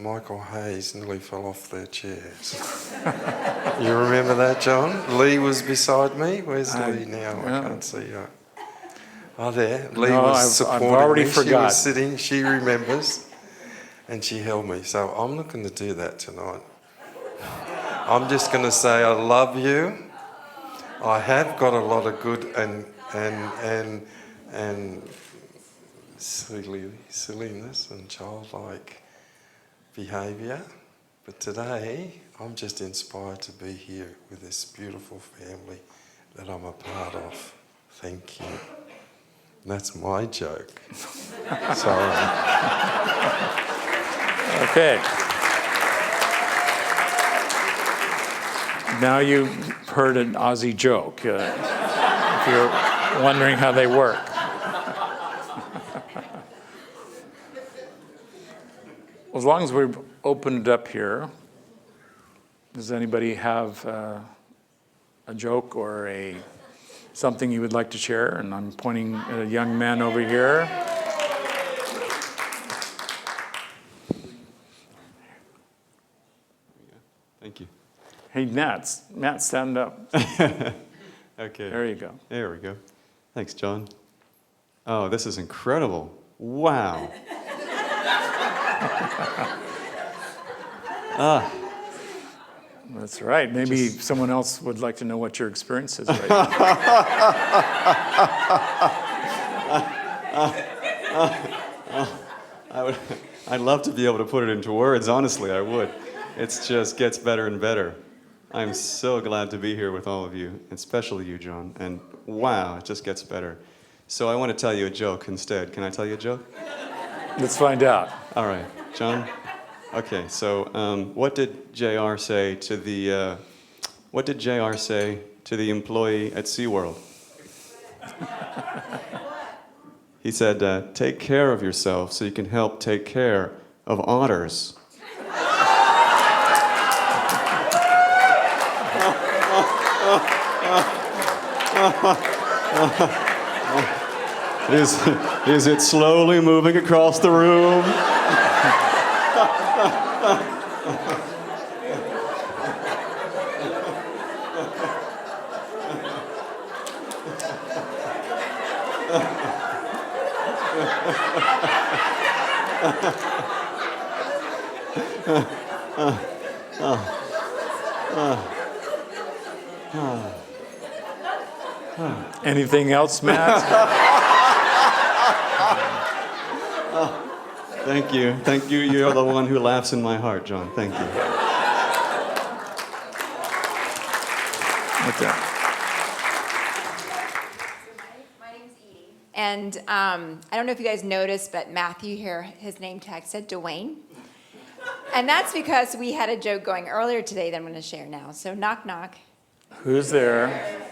Michael Hayes nearly fell off their chairs. You remember that, John? Lee was beside me. Where's Lee now? I can't see her. Oh, there. Lee was supporting I've already me. forgot. She was sitting. She remembers. And she held me. So I'm not going to do that tonight. I'm just going to say I love you. I have got a lot of good and silliness and childlike behaviour. But today, I'm just inspired to be here with this beautiful family that I'm a part of. Thank you. And that's my joke. Sorry. Okay. Now you've heard an Aussie joke, if you're wondering how they work. As long as we've opened up here, does anybody have a joke or something you would like to share? And I'm pointing at a young man over here. Thank you. Hey, Matt, stand up. Okay. There you go. There we go. Thanks, John. Oh, this is incredible. Wow. That's right. Maybe someone else would like to know what your experience is right now. I'd love to be able to put it into words, honestly, I would. It just gets better and better. I'm so glad to be here with all of you, especially you, John. And wow, it just gets better. So I want to tell you a joke instead. Can I tell you a joke? Let's find out. All right, John. Okay, so what did JR say to the employee at SeaWorld? He said, "Take care of yourself so you can help take care of otters." Is it slowly moving across the room? Anything else, Matt? Thank you. Thank you. You're the one who laughs in my heart, John. Thank you. Okay. My name's Edie. And I don't know if you guys noticed, but Matthew here, his name tag said Dwayne. And that's because we had a joke going earlier today that I'm going to share now. So knock, knock. Who's there?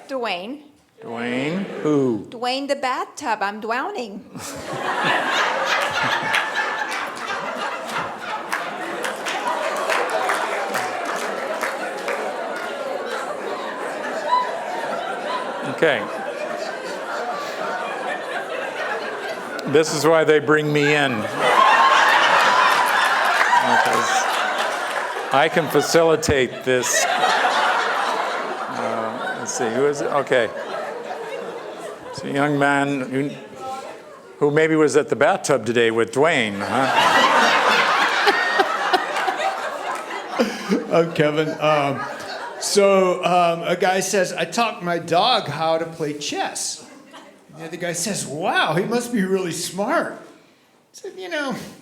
Dwayne. Dwayne? Who? Dwayne the bathtub. I'm drowning. Okay. This is why they bring me in. Because I can facilitate this. Let's see, who is it? Okay. It's a young man who maybe was at the bathtub today with Dwayne, huh? I'm Kevin. So a guy says, "I taught my dog how to play chess." And the other guy says, "Wow, he must be really smart." I said,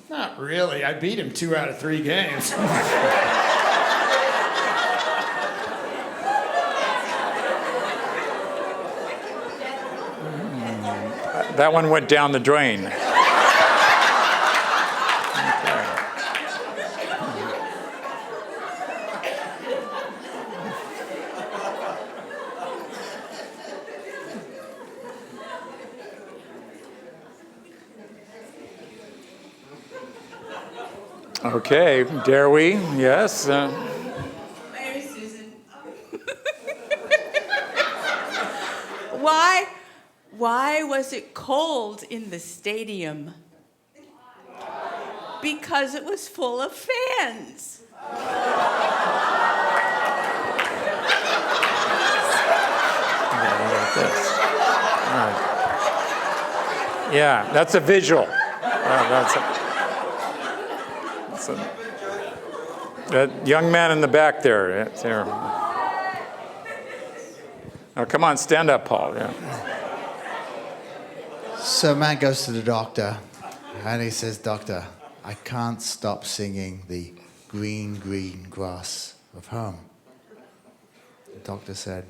"Not really. I beat him 2 out of 3 games." That one went down the drain. Okay, dare we? Yes. My name is Susan. Why was it cold in the stadium? Because it was full of fans. Yeah, that's a visual. That young man in the back there. There. Oh, come on, stand up, Paul. Yeah. So man goes to the doctor, and he says, "Doctor, I can't stop singing the green, green grass of home." The doctor said,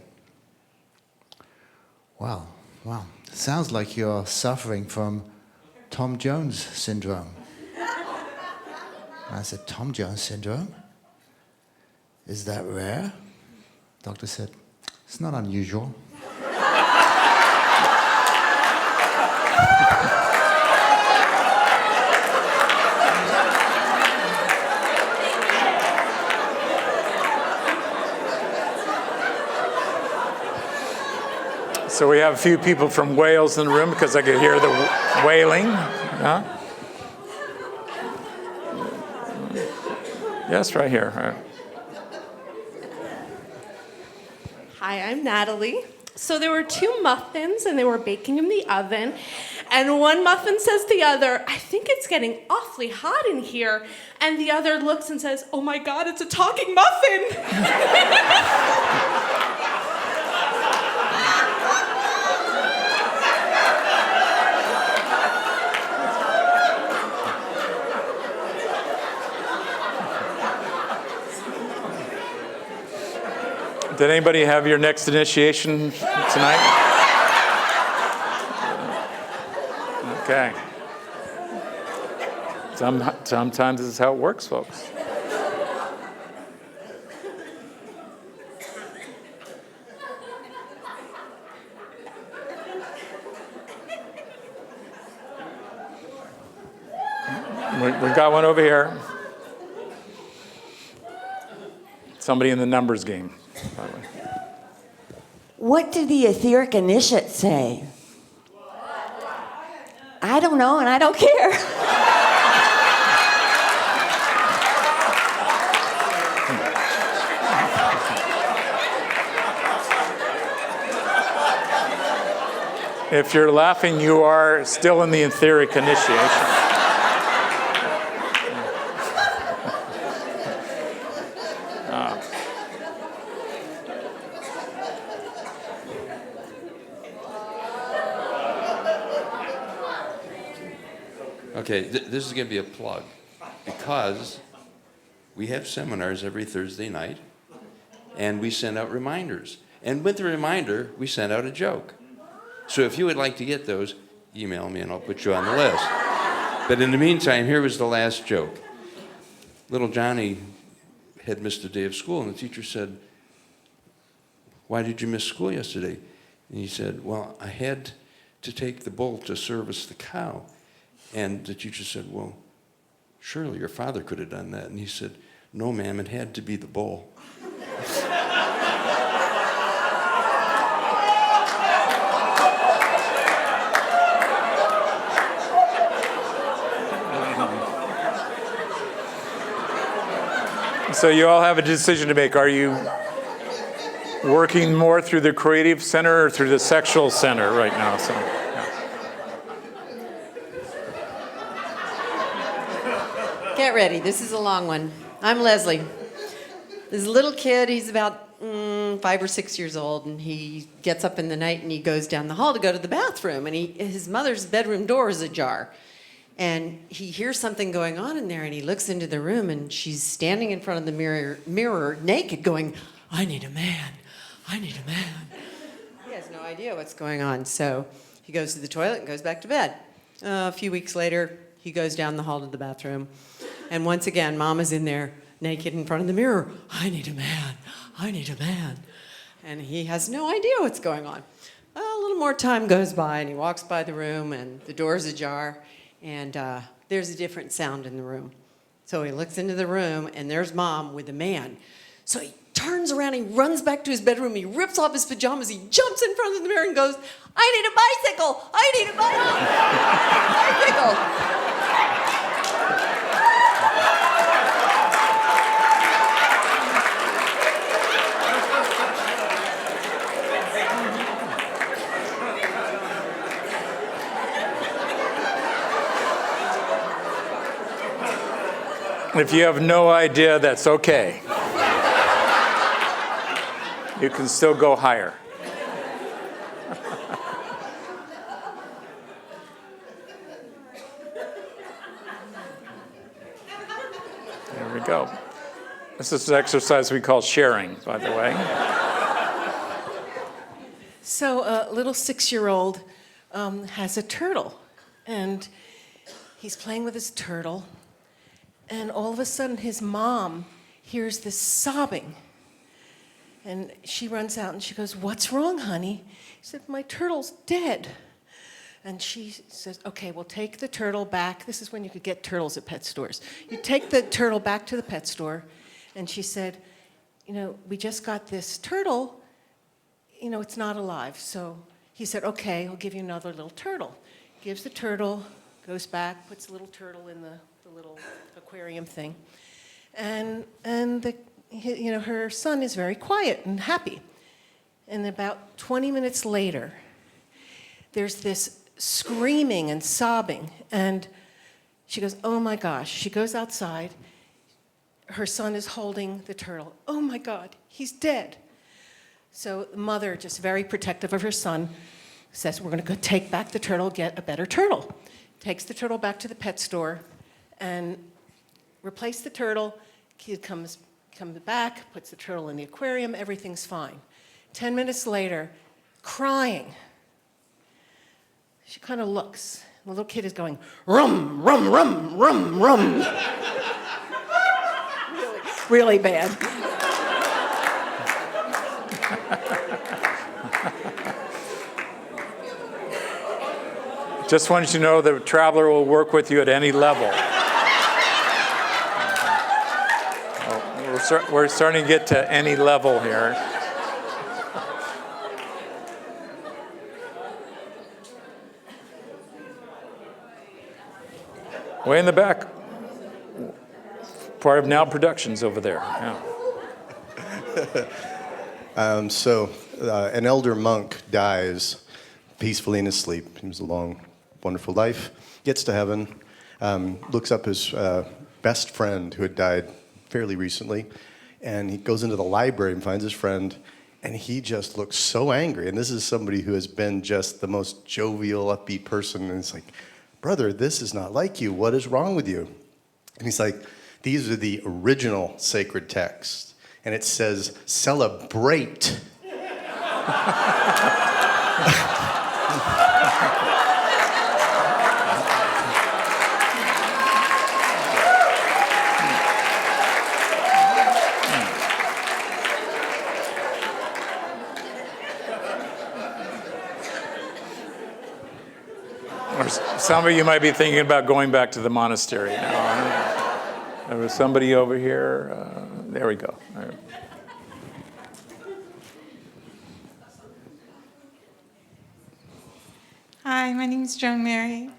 Well, it sounds like you're suffering from Tom Jones syndrome. I said, Tom Jones syndrome? Is that rare? Doctor said, it's not unusual. So we have a few people from Wales in the room because I could hear the wailing. Huh? Yes, right here. All right. Hi, I'm Natalie. So there were 2 muffins and they were baking in the oven. And one muffin says to the other, I think it's getting awfully hot in here. And the other looks and says, oh my God, it's a talking muffin. Did anybody have your next initiation tonight? Okay. Sometimes this is how it works, folks. We got one over here. Somebody in the numbers game, by the way. What did the etheric initiate say? I don't know, and I don't care. If you're laughing, you are still in the etheric initiation. Okay, this is going to be a plug because we have seminars every Thursday night and we send out reminders. And with the reminder, we send out a joke. So if you would like to get those, email me and I'll put you on the list. But in the meantime, here was the last joke. Little Johnny had missed a day of school and the teacher said, why did you miss school yesterday? And he said, well, I had to take the bull to service the cow. And the teacher said, well, surely your father could have done that. And he said, no, ma'am, it had to be the bull. So you all have a decision to make. Are you working more through the creative center or through the sexual center right now? So. Get ready. This is a long one. I'm Leslie. This little kid, he's about 5 or 6 years old, and he gets up in the night and he goes down the hall to go to the bathroom, and his mother's bedroom door is ajar. And he hears something going on in there, and he looks into the room, and she's standing in front of the mirror naked, going, I need a man. I need a man. He has no idea what's going on, so he goes to the toilet and goes back to bed. A few weeks later, he goes down the hall to the bathroom, and once again, Mama's in there naked in front of the mirror. I need a man. I need a man. And he has no idea what's going on. A little more time goes by, and he walks by the room, and the door's ajar, and there's a different sound in the room. So he looks into the room, and there's Mom with the man. So he turns around, he runs back to his bedroom, he rips off his pajamas, he jumps in front of the mirror and goes, I need a bicycle! I need a bicycle! If you have no idea, that's okay. You can still go higher. There we go. This is an exercise we call sharing, by the way. So a little 6-year-old has a turtle, and he's playing with his turtle, and all of a sudden his mom hears this sobbing. And she runs out and she goes, what's wrong, honey? He said, my turtle's dead. And she says, okay, we'll take the turtle back. This is when you could get turtles at pet stores. You take the turtle back to the pet store. And she said, you know, we just got this turtle. You know, it's not alive. So he said, okay, I'll give you another little turtle. Gives the turtle, goes back, puts the little turtle in the little aquarium thing. And her son is very quiet and happy. And about 20 minutes later, there's this screaming and sobbing. And she goes, oh my gosh. She goes outside. Her son is holding the turtle. Oh my God, he's dead. So the mother, just very protective of her son, says, we're going to go take back the turtle, get a better turtle. Takes the turtle back to the pet store and replace the turtle. Kid comes back, puts the turtle in the aquarium, everything's fine. 10 minutes later, crying. She kind of looks. The little kid is going, rum, rum, rum, rum, rum. Really bad. Just want you to know the traveler will work with you at any level. We're starting to get to any level here. Way in the back. Part of Now Productions over there. Yeah. An elder monk dies peacefully in his sleep. He was a long, wonderful life. Gets to heaven, looks up his best friend who had died fairly recently, and he goes into the library and finds his friend, and he just looks so angry. And this is somebody who has been just the most jovial, upbeat person, and it's like, brother, this is not like you. What is wrong with you? And he's like, these are the original sacred texts, and it says, celebrate. Some of you might be thinking about going back to the monastery now. There was somebody over here. There we go. Hi, my name is Joan Mary.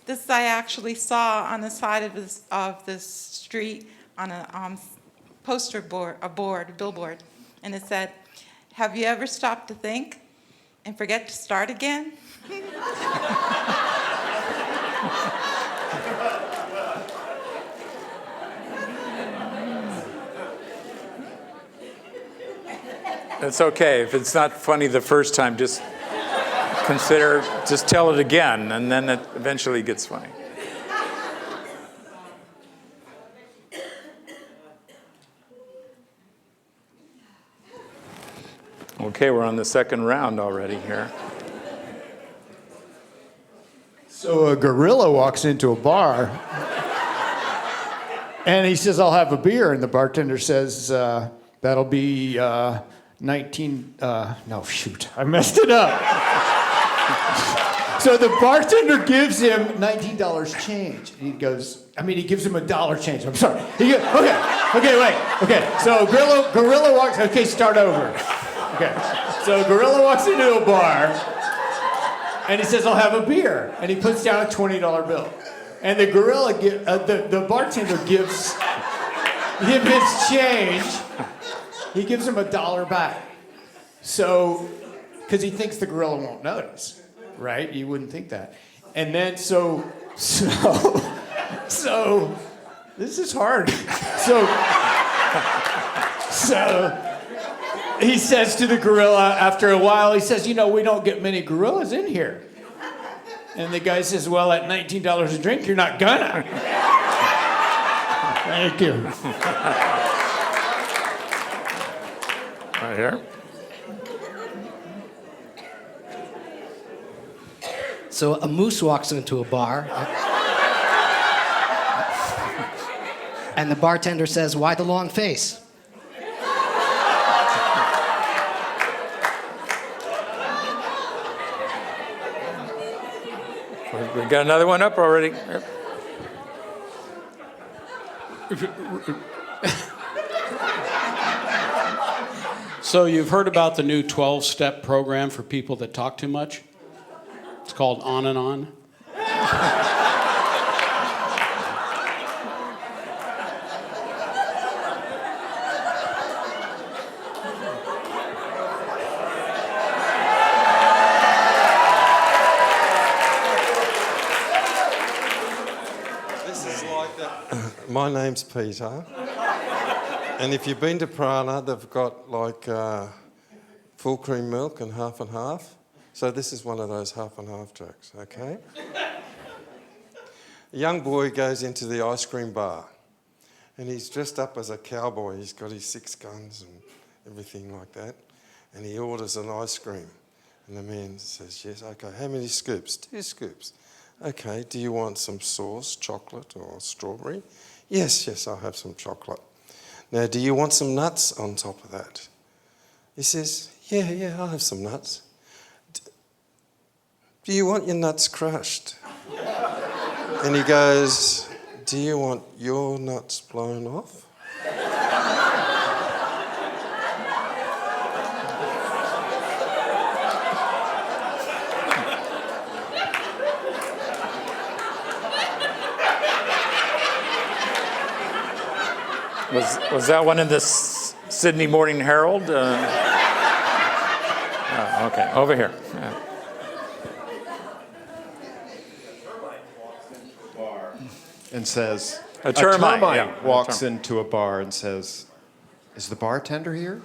This I actually saw on the side of this street on a billboard, and it said, "Have you ever stopped to think and forget to start again?" It's okay. If it's not funny the first time, just tell it again, and then it eventually gets funny. Okay, we're on the second round already here. So a gorilla walks into a bar, and he says, I'll have a beer, and the bartender says, that'll be 19, no, shoot, I messed it up. So the bartender gives him $19 change. And he goes, he gives him $1 change. I'm sorry. Okay. So Gorilla walks, okay, start over. Okay. So Gorilla walks into a bar, and he says, I'll have a beer. And he puts down a $20 bill. And the bartender gives him his change. He gives him $1 back. So, because he thinks the gorilla won't notice, right? You wouldn't think that. And then, so, this is hard. So he says to the gorilla after a while, he says, we don't get many gorillas in here. And the guy says, well, at $19 a drink, you're not gonna. Thank you. Right here. So a moose walks into a bar, and the bartender says, why the long face? We got another one up already. So you've heard about the new 12-step program for people that talk too much? It's called On and On. This is like that. My name's Peter. And if you've been to Prana, they've got like full cream milk and half. So this is one of those half jokes, okay? A young boy goes into the ice cream bar and he's dressed up as a cowboy. He's got his 6 guns and everything like that. And he orders an ice cream. And the man says, yes, okay, how many scoops? 2 scoops. Okay, do you want some sauce, chocolate or strawberry? Yes, I'll have some chocolate. Now, do you want some nuts on top of that? He says, yeah, I'll have some nuts. Do you want your nuts crushed? And he goes, do you want your nuts blown off? Was that one in the Sydney Morning Herald? Okay, over here. Yeah. And says, A termite walks into a bar and says, is the bartender here?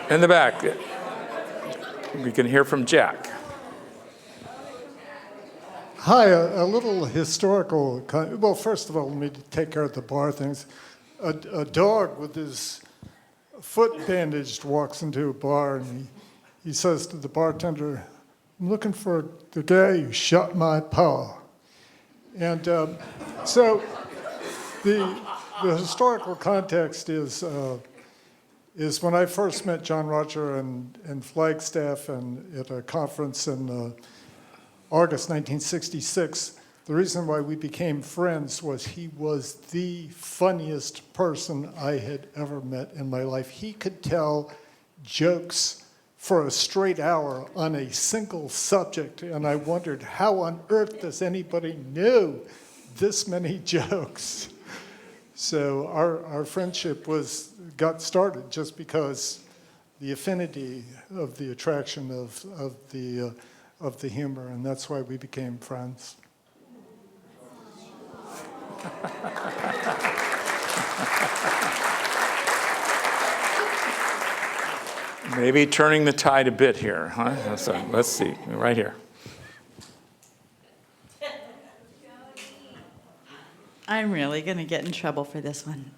In the back. We can hear from Jack. Hi, a little historical. Well, first of all, let me take care of the bar things. A dog with his foot bandaged walks into a bar and he says to the bartender, I'm looking for the guy who shot my paw. And so the historical context is when I first met John Roger in Flagstaff and at a conference in August 1966, the reason why we became friends was he was the funniest person I had ever met in my life. He could tell jokes for a straight hour on a single subject, and I wondered, how on earth does anybody know this many jokes? So our friendship got started just because the affinity of the attraction of the humor, and that's why we became friends. Maybe turning the tide a bit here, huh? So let's see, right here. I'm really going to get in trouble for this one.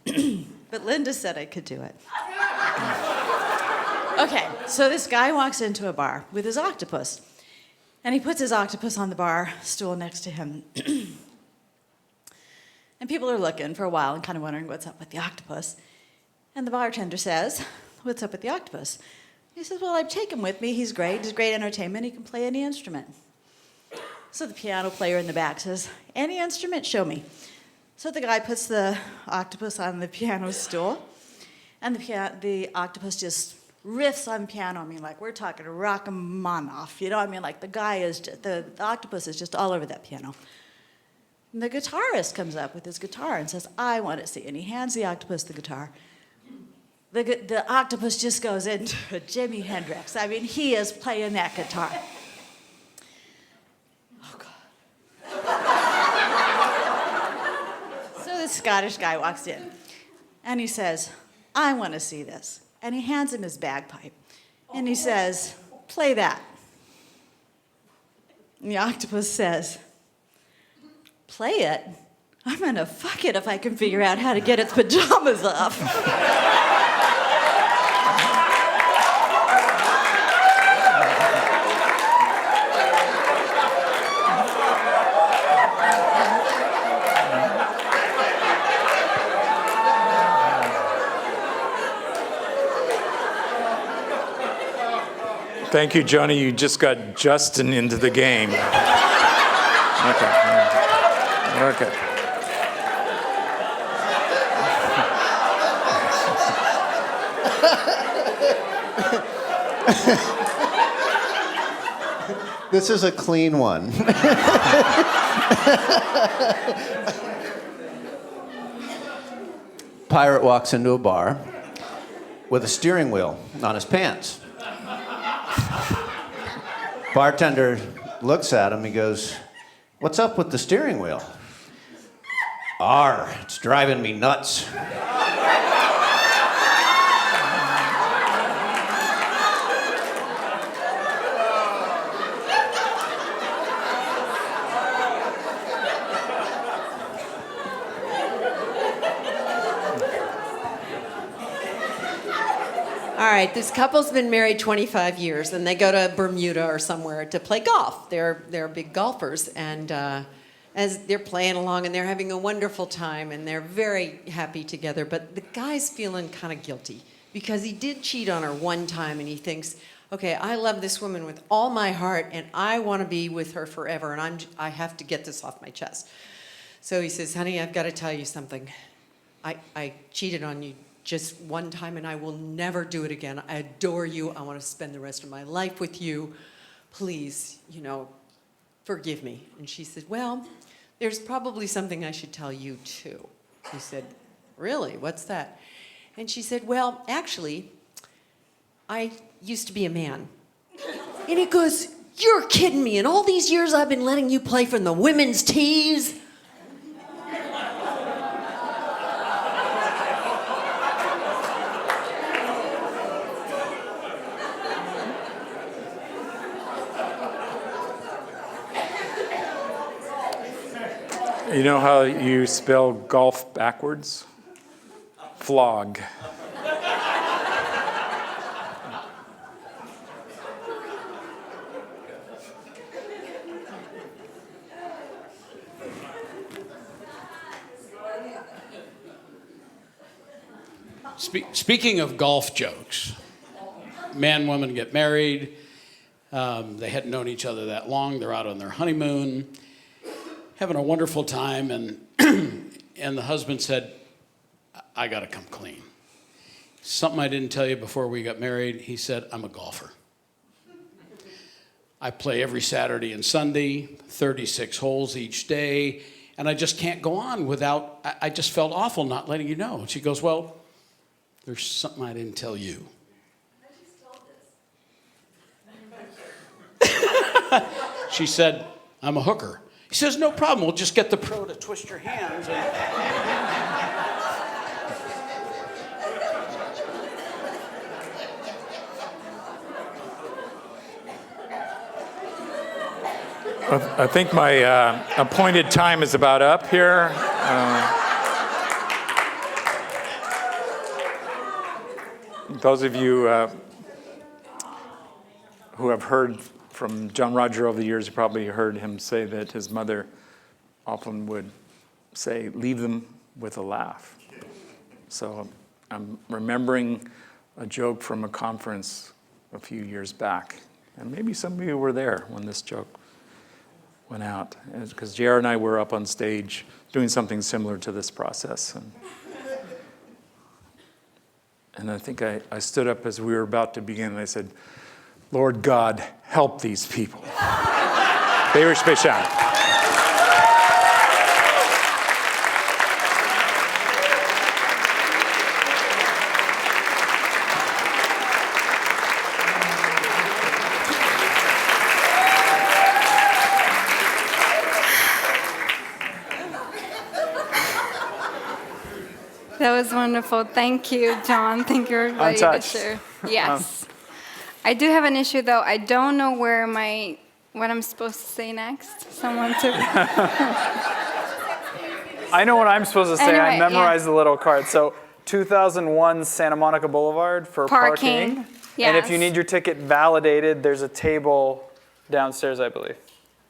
But Linda said I could do it. Okay, so this guy walks into a bar with his octopus. And he puts his octopus on the bar stool next to him. And people are looking for a while and kind of wondering what's up with the octopus. And the bartender says, "What's up with the octopus?" He says, "Well, I take him with me. He's great. He's great entertainment. He can play any instrument." So the piano player in the back says, "Any instrument? Show me." So the guy puts the octopus on the piano stool, and the octopus just riffs on piano. I mean, like, we're talking Rachmaninoff, you know? I mean, like, the octopus is just all over that piano. And the guitarist comes up with his guitar and says, "I want to see." And he hands the octopus the guitar. The octopus just goes into Jimi Hendrix. I mean, he is playing that guitar. So the Scottish guy walks in, and he says, "I want to see this." And he hands him his bagpipe, and he says, "Play that." And the octopus says, "Play it? I'm gonna fuck it if I can figure out how to get its pajamas off." Thank you, Johnny. You just got Justin into the game. Okay. Okay. This is a clean one. Pirate walks into a bar with a steering wheel on his pants. Bartender looks at him, he goes, "What's up with the steering wheel?" "Arr, it's driving me nuts." All right, this couple's been married 25 years, and they go to Bermuda or somewhere to play golf. They're big golfers, and as they're playing along, and they're having a wonderful time, and they're very happy together. But the guy's feeling kind of guilty because he did cheat on her one time, and he thinks, "Okay, I love this woman with all my heart, and I want to be with her forever, and I have to get this off my chest." So he says, "Honey, I've got to tell you something. I cheated on you just one time, and I will never do it again. I adore you. I want to spend the rest of my life with you. Please, forgive me." And she said, "Well, there's probably something I should tell you too." He said, "Really? What's that?" And she said, "Well, actually, I used to be a man." And he goes, "You're kidding me. In all these years I've been letting you play from the women's tees?" You know how you spell golf backwards? Flog. Speaking of golf jokes, man and woman get married. They hadn't known each other that long. They're out on their honeymoon, having a wonderful time, and and the husband said, "I got to come clean. Something I didn't tell you before we got married." He said, "I'm a golfer. I play every Saturday and Sunday, 36 holes each day, and I just can't go on without, I just felt awful not letting you know." And she goes, "Well, there's something I didn't tell you." She said, "I'm a hooker." He says, "No problem. We'll just get the pro to twist your hands." I think my appointed time is about up here. Those of you who have heard from John Roger over the years, you probably heard him say that his mother often would say, "Leave them with a laugh." So I'm remembering a joke from a conference a few years back. And maybe some of you were there when this joke went out. Because JR and I were up on stage doing something similar to this process. And I think I stood up as we were about to begin, and I said, Lord God, help these people. Beirish Beishan. That was wonderful. Thank you, John. Thank you, everybody. Untouched. Sure. Yes. I do have an issue, though. I don't know what I'm supposed to say next. Someone to. I know what I'm supposed to say. Anyway, I memorized the little card. So 2001 Santa Monica Boulevard for Parking. And if Yes. you need your ticket validated, there's a table downstairs, I believe.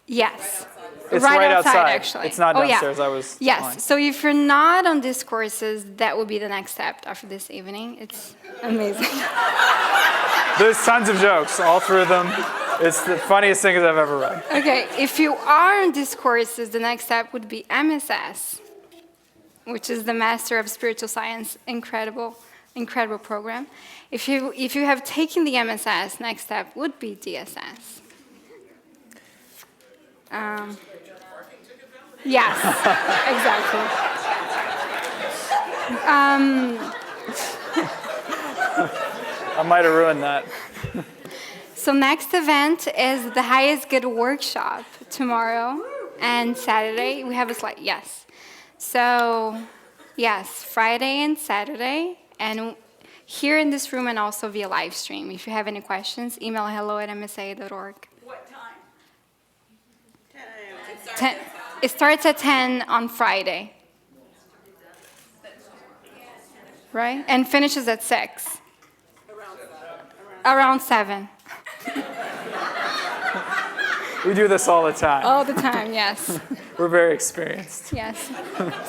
Yes. It's right outside. Actually. It's not Oh, yeah. downstairs. I was Yes. lying. So if you're not on discourses, that would be the next step after this evening. It's amazing. There's tons of jokes, all through them. It's the funniest thing I've ever read. Okay. If you are on discourses, the next step would be MSS, which is the Master of Spiritual Science. Incredible program. If you have taken the MSS, next step would be DSS. Yes, exactly. I might have ruined that. So next event is the Highest Good workshop tomorrow and Saturday. We have a slide. Yes. So yes, Friday and Saturday, and here in this room and also via live stream. If you have any questions, email hello@msia.org. What time? 10, it starts at 10 on Friday. Right? And finishes at 6. Around 7. We do this all the time. All the time, yes. We're very experienced. Yes.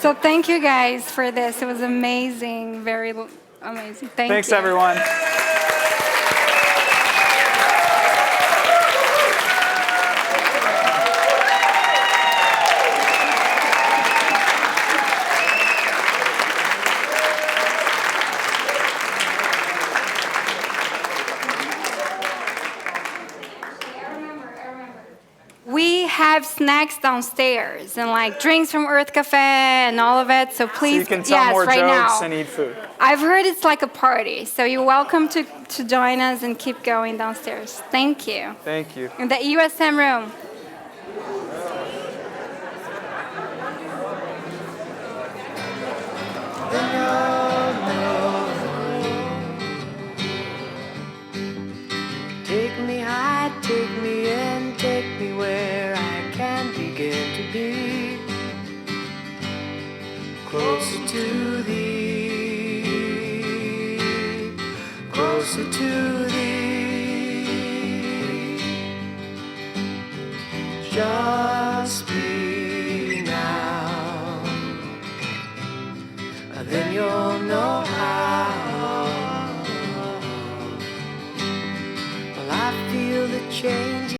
So thank you guys for this. It was amazing, very amazing. Thanks, everyone. We have snacks downstairs and like drinks from Earth Cafe and all of it. So please, So you can tell yes, more right jokes now. and eat food. I've heard it's like a party, so you're welcome to join us and keep going downstairs. Thank you. Thank you. In the USM room. Take me high, take me in, take me where I can begin to be closer to thee, closer to thee. Just be now, then you'll know how. Well, I feel the change.